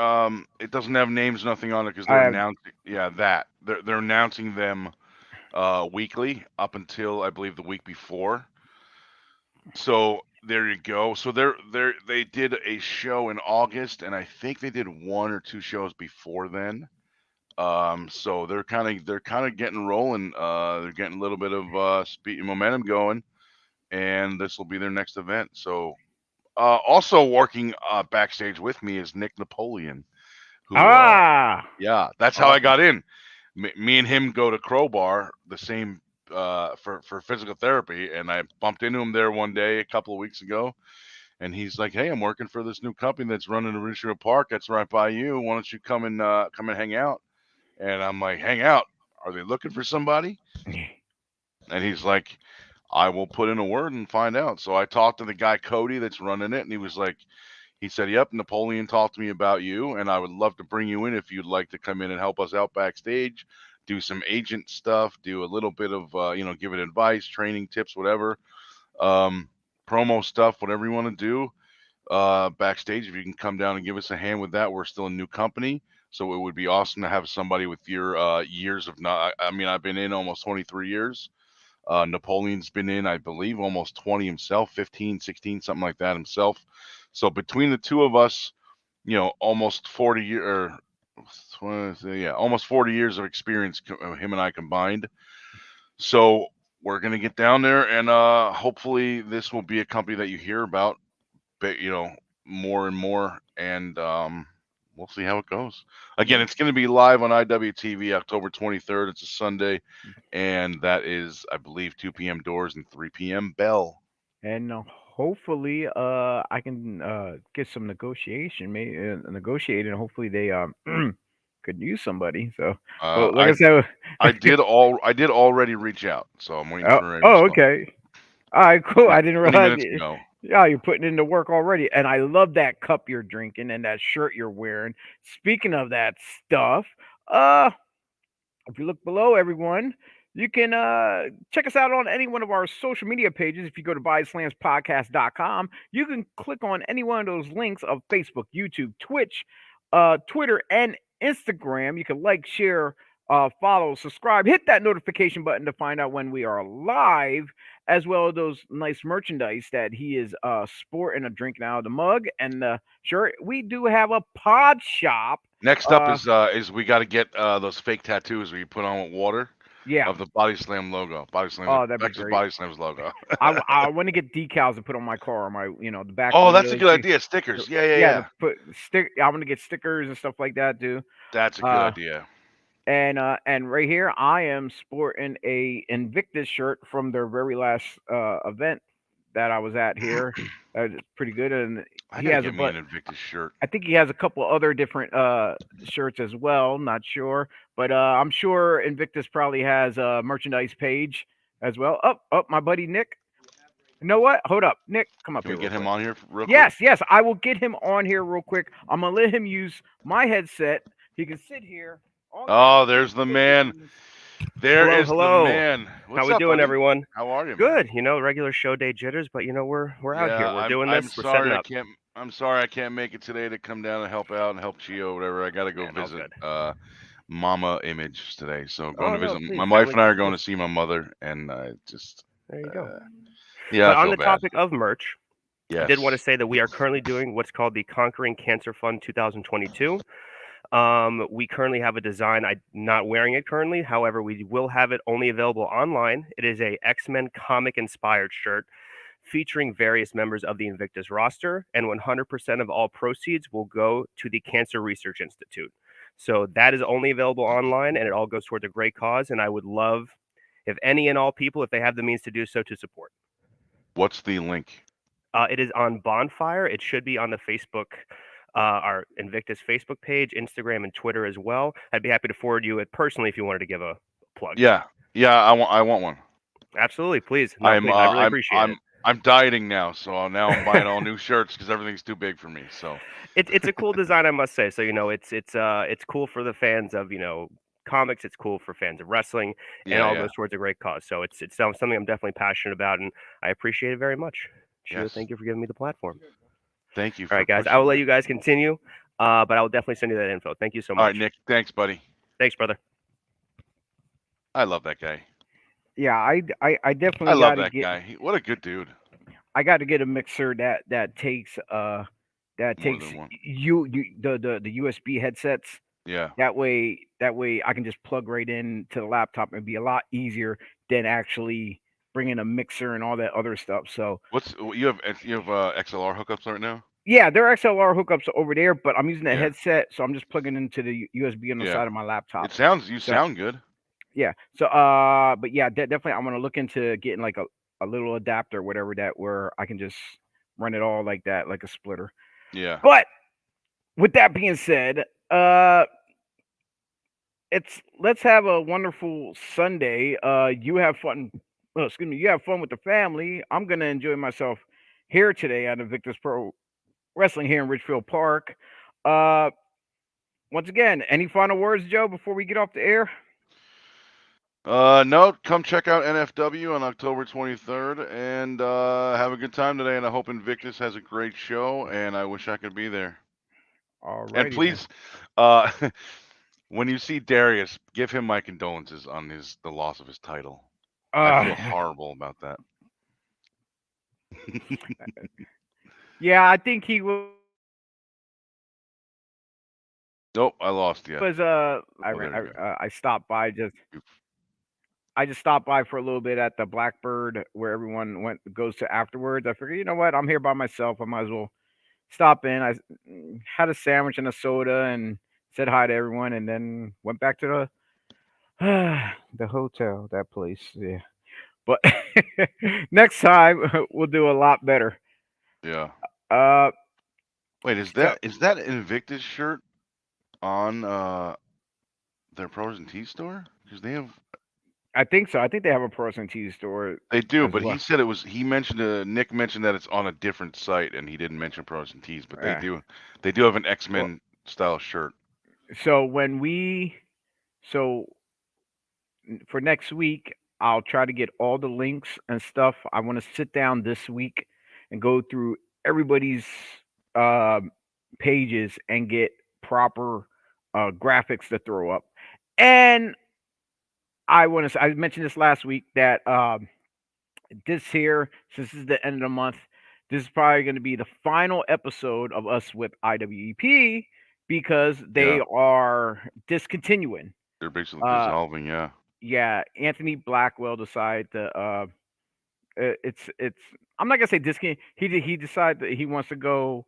It doesn't have names, nothing on it because I they're have announcing. Yeah, they're announcing them weekly up until I believe the week before. So there you go. So they did a show in August, and I think they did 1 or 2 shows before then. So they're kind of getting rolling. They're getting a little bit of speed and momentum going, and this will be their next event. So also working backstage with me is Nick Napoleon, who yeah, that's how I awesome. got in. Me and him go to Crowbar, the same for physical therapy, and I bumped into him there one day a couple of weeks ago, and he's like, "Hey, I'm working for this new company that's running in Richfield Park. That's right by you. Why don't you come and hang out?" And I'm like, "Hang out? Are they looking for somebody?" And he's like, "I will put in a word and find out." So I talked to the guy Cody that's running it, and he was like, he said, "Yep, Napoleon talked to me about you, and I would love to bring you in if you'd like to come in and help us out backstage, do some agent stuff, do a little bit of giving advice, training tips, whatever, um, promo stuff, whatever you want to do backstage. If you can come down and give us a hand with that, we're still a new company, so it would be awesome to have somebody with your years of not. I mean, I've been in almost 23 years." Napoleon's been in, I believe, almost 20 himself, 15, 16, something like that himself. So between the two of us, almost 40 years, yeah, almost 40 years of experience, him and I combined. So we're gonna get down there, and hopefully this will be a company that you hear about, but more and more, and we'll see how it goes. Again, Yeah. it's going to be live on IWTV October 23rd. It's a Sunday, and that is, I believe, 2 p.m. doors and 3 p.m. bell. And hopefully I can get some negotiating. Hopefully they could use somebody. So, Uh, but like I I said, I did already reach out, so I'm waiting for a response. okay. All right, cool. I didn't 20 realize minutes it. ago. Yeah, you're putting in the work already. And I love that cup you're drinking and that shirt you're wearing. Speaking of that stuff, uh if you look below, everyone, you can check us out on any one of our social media pages. If you go to bodyslamspodcast.com, you can click on any one of those links of Facebook, YouTube, Twitch, Twitter, and Instagram. You can like, share, follow, subscribe, hit that notification button to find out when we are live, as well as those nice merchandise that he is sporting, a drinking out of the mug and the shirt. We do have a pod shop. Next up is we got to get those fake tattoos where you put on with water Yeah. of the Body Slam logo. Body Slam, Oh, that'd be Texas great. Body Slams logo. I want to get decals to put on my car, on my the back Oh, that's a windows. good idea. Stickers. Yeah, yeah, Yeah, yeah. to put stick. I want to get stickers and stuff like that too. That's a good Uh, idea. and right here I am sporting a Invictus shirt from their very last event that I was at here. It's pretty good, and I he gotta has a get me but. an Invictus shirt. I think he has a couple other different shirts as well. Not sure, but I'm sure Invictus probably has a merchandise page as well. My buddy Nick. You know what? Hold up, Nick, come up Can we here real get him quick. on here real quick? Yes, I will get him on here real quick. I'm gonna let him use my headset. He can sit here on Oh, camera. there's the man. There Hello, is the hello. man. How What's we up, doing, buddy? everyone? How are you, man? Good. Regular show day jitters, but we're out here. Yeah, We're I'm doing I'm this. We're setting sorry I up. can't I'm sorry I can't make it today to come down and help out and help Gio, whatever. I gotta go Man, all visit good. Mama Image today. So going Oh to no, visit please. my wife Family and I are going to Christmas. see my mother, and just There you go. yeah, I But on feel the bad. topic of merch, I did want to Yes. say that we are currently doing what's called the Conquering Cancer Fund 2022. We currently have a design. I'm not wearing it currently. However, we will have it only available online. It is a X-Men comic inspired shirt featuring various members of the Invictus roster, and 100% of all proceeds will go to the Cancer Research Institute. So that is only available online, and it all goes towards a great cause. And I would love, if any and all people, if they have the means to do so, to support. What's the link? It is on Bonfire. It should be on the Facebook, our Invictus Facebook page, Instagram, and Twitter as well. I'd be happy to forward you it personally if you wanted to give a plug. Yeah, yeah, I want one. Absolutely, please. No, please. I really appreciate it. I'm dieting now, so now I'm buying all new shirts because everything's too big for me. So It's a cool design, I must say. So it's cool for the fans of comics. It's cool for fans of wrestling, and all goes towards a great cause. So it's something I'm definitely passionate about, and I appreciate it very much. Shio, thank you for giving me the platform. Thank you. All right, guys. I will let you guys continue, but I will definitely send you that info. Thank you so much. All right, Nick. Thanks, buddy. Thanks, brother. I love that guy. Yeah, I definitely. I love that guy. What a good dude. I got to get a mixer that takes More than one. the USB headsets. Yeah. That way I can just plug right in to the laptop and be a lot easier than actually bringing a mixer and all that other stuff. So you have XLR hookups right now? Yeah, there are XLR hookups over there, but I'm using a headset, so I'm just plugging into the USB on the side of my laptop. You sound good. Yeah. So but yeah, definitely I'm gonna look into getting like a little adapter, whatever that where I can just run it all like that, like a splitter. Yeah. But with that being said, let's have a wonderful Sunday. You have fun. Excuse me. You have fun with the family. I'm gonna enjoy myself here today at Invictus Pro Wrestling here in Richfield Park. Once again, any final words, Joe, before we get off the air? No, come check out NFW on October 23rd and have a good time today. And I hope Invictus has a great show. And I wish I could be there. All right. And please, when you see Darius, give him my condolences on the loss of his title. I feel horrible about that. Yeah, I think he will. Nope, I lost you. Was I stopped by I just stopped by for a little bit at the Blackbird where everyone goes to afterwards. I figured, you know what, I'm here by myself. I might as well stop in. I had a sandwich and a soda and said hi to everyone, and then went back to the hotel, that place. Yeah, but next time we'll do a lot better. Yeah. Wait, is that Invictus shirt on their Pro Wrestling Tees store? Because they have. I think so. I think they have a Pro Wrestling Tees store. They do, but he said it was. He mentioned Nick mentioned that it's on a different site, and he didn't mention Pro Wrestling Tees, but they do. They do have an X-Men style shirt. So for next week, I'll try to get all the links and stuff. I want to sit down this week and go through everybody's pages and get proper graphics to throw up. And I mentioned this last week that this here, since this is the end of the month, this is probably going to be the final episode of us with IWEP because they are discontinuing. They're basically dissolving, yeah. Yeah, Anthony Blackwell decided to it's I'm not gonna say discontinue. He decided that he wants to go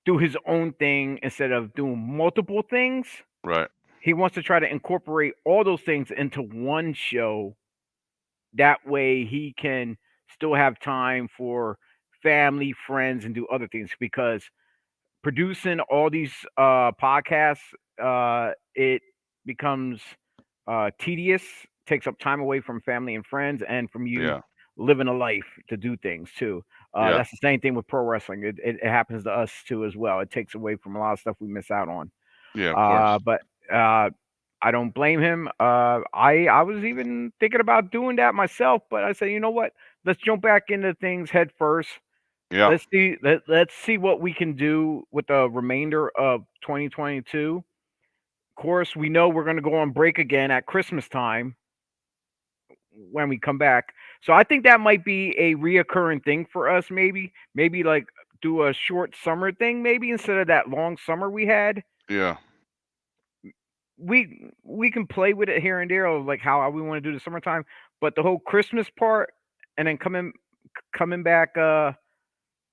do his own thing instead of doing multiple things. Right. He wants to try to incorporate all those things into one show. That way he can still have time for family, friends, and do other things, because producing all these podcasts, it becomes tedious, takes up time away from family and friends and from you living a life to do things too. That's the same thing with pro wrestling. It happens to us too as well. It takes away from a lot of stuff we miss out on. Yeah, of course. But I don't blame him. I was even thinking about doing that myself, but I said, you know what? Let's jump back into things head first. Yeah. Let's see what we can do with the remainder of 2022. Of course, we know we're going to go on break again at Christmas time when we come back. So I think that might be a reoccurring thing for us. Maybe like do a short summer thing, maybe instead of that long summer we had. Yeah. We can play with it here and there of like how we want to do the summertime, but the whole Christmas part and then coming back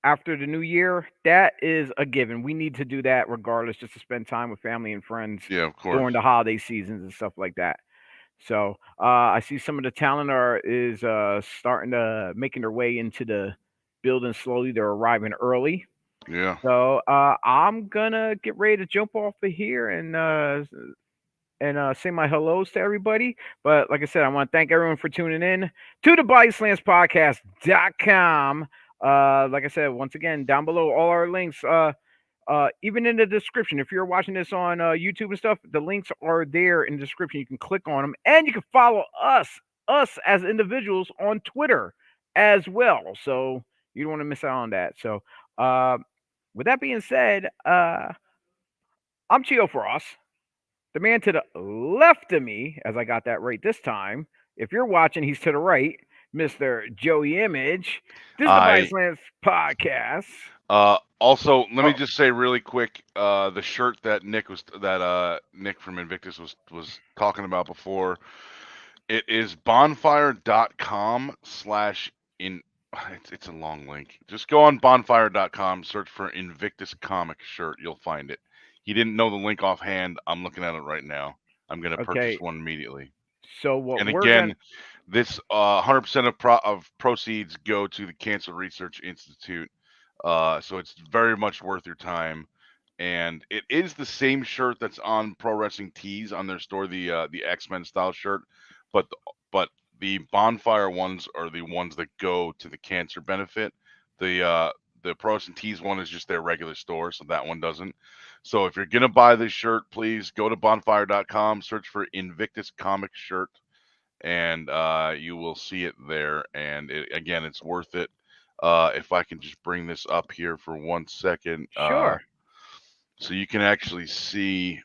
after the new year, that is a given. We need to do that regardless, just to spend time with family and friends. Yeah, of course. During the holiday seasons and stuff like that. So I see some of the talent is starting to making their way into the building slowly. They're arriving early. Yeah. So I'm gonna get ready to jump off of here and say my hellos to everybody. But like I said, I want to thank everyone for tuning in to the BodySlamsPodcast.com. Like I said, once again, down below all our links. even in the description, if you're watching this on YouTube and stuff, the links are there in the description. You can click on them, and you can follow us as individuals on Twitter as well. So you don't want to miss out on that. So, with that being said, I'm Chio Frost. The man to the left of me, as I got that right this time. If you're watching, he's to the right, Mr. Joey Image. This is the BodySlams podcast. Also, let me just say really quick, the shirt that Nick from Invictus was talking about before, it is bonfire.com/in. It's a long link. Just go on bonfire.com, search for Invictus comic shirt. You'll find it. He didn't know the link offhand. I'm looking at it right now. I'm going to purchase one immediately. So what? And again, this 100% of proceeds go to the Cancer Research Institute. So it's very much worth your time. And it is the same shirt that's on Pro Wrestling Tees on their store, the X-Men style shirt, but the Bonfire ones are the ones that go to the cancer benefit. The Pro Wrestling Tees one is just their regular store, so that one doesn't. So if you're gonna buy this shirt, please go to bonfire.com, search for Invictus comic shirt, and you will see it there. And again, it's worth it. If I can just bring this up here for 1 second. Sure. So you can actually see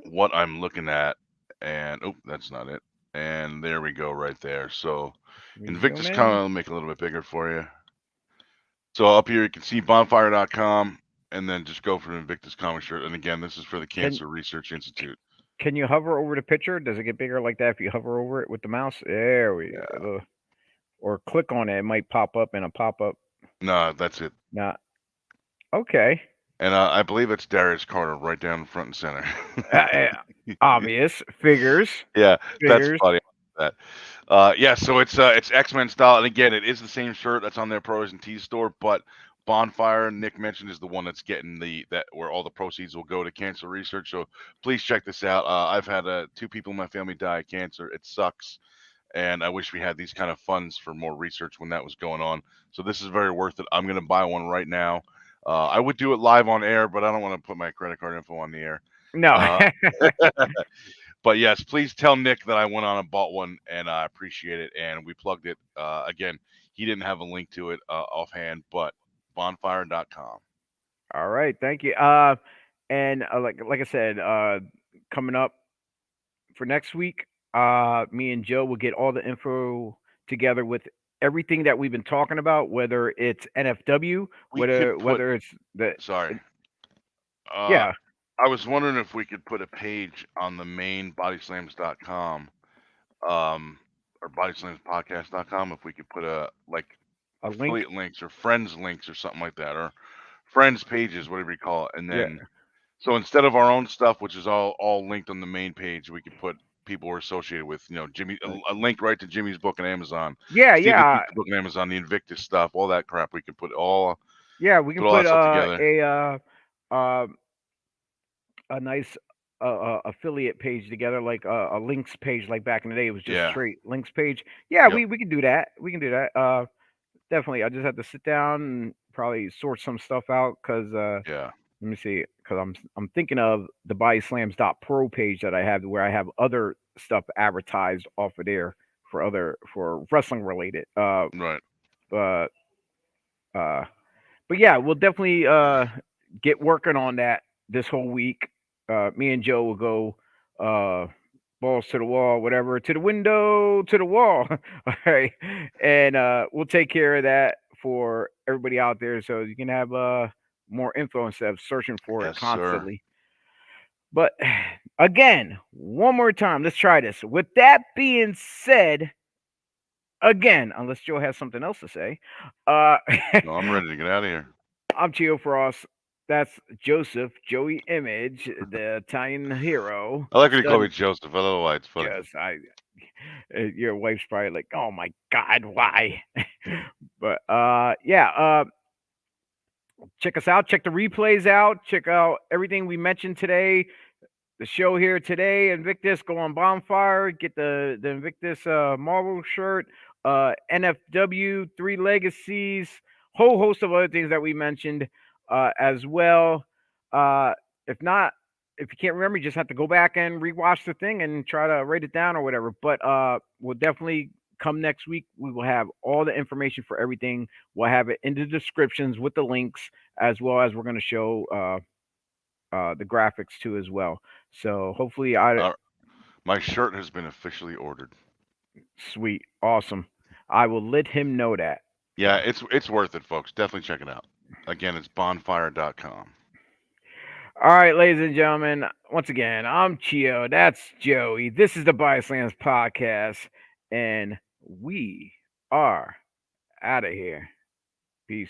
what I'm looking at. And, oh, that's not it. And there we go right there. So Invictus comic, I'll make it a little bit bigger for you. So up here, you can see bonfire.com, and then just go for Invictus comic shirt. And again, this is for the Cancer Research Institute. Can you hover over the picture? Does it get bigger like that if you hover over it with the mouse? There we go. Or click on it. It might pop up in a pop-up. No, that's it. Nah. Okay. And I believe it's Darius Carter right down front and center. Obvious. Figures. Yeah, that's funny. That. Yeah, so it's X-Men style. And again, it is the same shirt that's on their Pros and Tees store, but Bonfire, Nick mentioned, is the one that's getting where all the proceeds will go to cancer research. So please check this out. I've had 2 people in my family die of cancer. It sucks. And I wish we had these kind of funds for more research when that was going on. So this is very worth it. I'm going to buy one right now. I would do it live on air, but I don't want to put my credit card info on the air. No. But yes, please tell Nick that I went on and bought one, and I appreciate it. And we plugged it. Again, he didn't have a link to it offhand, but bonfire.com. All right. Thank you. And like I said, coming up for next week, me and Joe will get all the info together with everything that we've been talking about, whether it's NFW, whether it's the. Sorry. Yeah. I was wondering if we could put a page on the main BodySlams.com, or BodySlamsPodcast.com. If we could put a affiliate link? links or friends links or something like that, or friends pages, whatever you call it. And then, so instead of our own stuff, which is all linked on the main page, we could put people we're associated with, Jimmy, a link right to Jimmy's book on Amazon. Yeah, Steve's book on Amazon, the Invictus stuff, all that crap. We could put all. Yeah, we can put together. a nice affiliate page together, like a links page, like back in the day. It was just straight links page. Yeah, we can do that. We can do that. Definitely. I just have to sit down and probably sort some stuff out because let me see, because I'm thinking of the BodySlams.pro page that I have, where I have other stuff advertised off of there for wrestling related. Right. But yeah, we'll definitely get working on that this whole week. Me and Joe will go balls to the wall, whatever, to the window, to the wall. All right. And we'll take care of that for everybody out there, so you can have more info instead of searching for it constantly. Sir. But again, one more time, let's try this. With that being said, again, unless Joe has something else to say. No, I'm ready to get out of here. I'm Chio Frost. That's Joseph, Joey Image, the Italian hero. I like when you call me Joseph. I don't know why. It's funny. Yes, your wife's probably like, "Oh my God, why?" But check us out. Check the replays out. Check out everything we mentioned today. The show here today, Invictus. Go on Bonfire. Get the Invictus Marvel shirt. NFW, 3 Legacies. Whole host of other things that we mentioned. as well. If not, if you can't remember, you just have to go back and rewatch the thing and try to write it down or whatever. But we'll definitely come next week. We will have all the information for everything. We'll have it in the descriptions with the links, as well as we're going to show the graphics too as well. So hopefully, My shirt has been officially ordered. sweet, awesome. I will let him know that. Yeah, it's worth it, folks. Definitely check it out. Again, it's bonfire.com. All right, ladies and gentlemen, once again, I'm Chio. That's Joey. This is the BodySlams podcast, and we are out of here. Peace.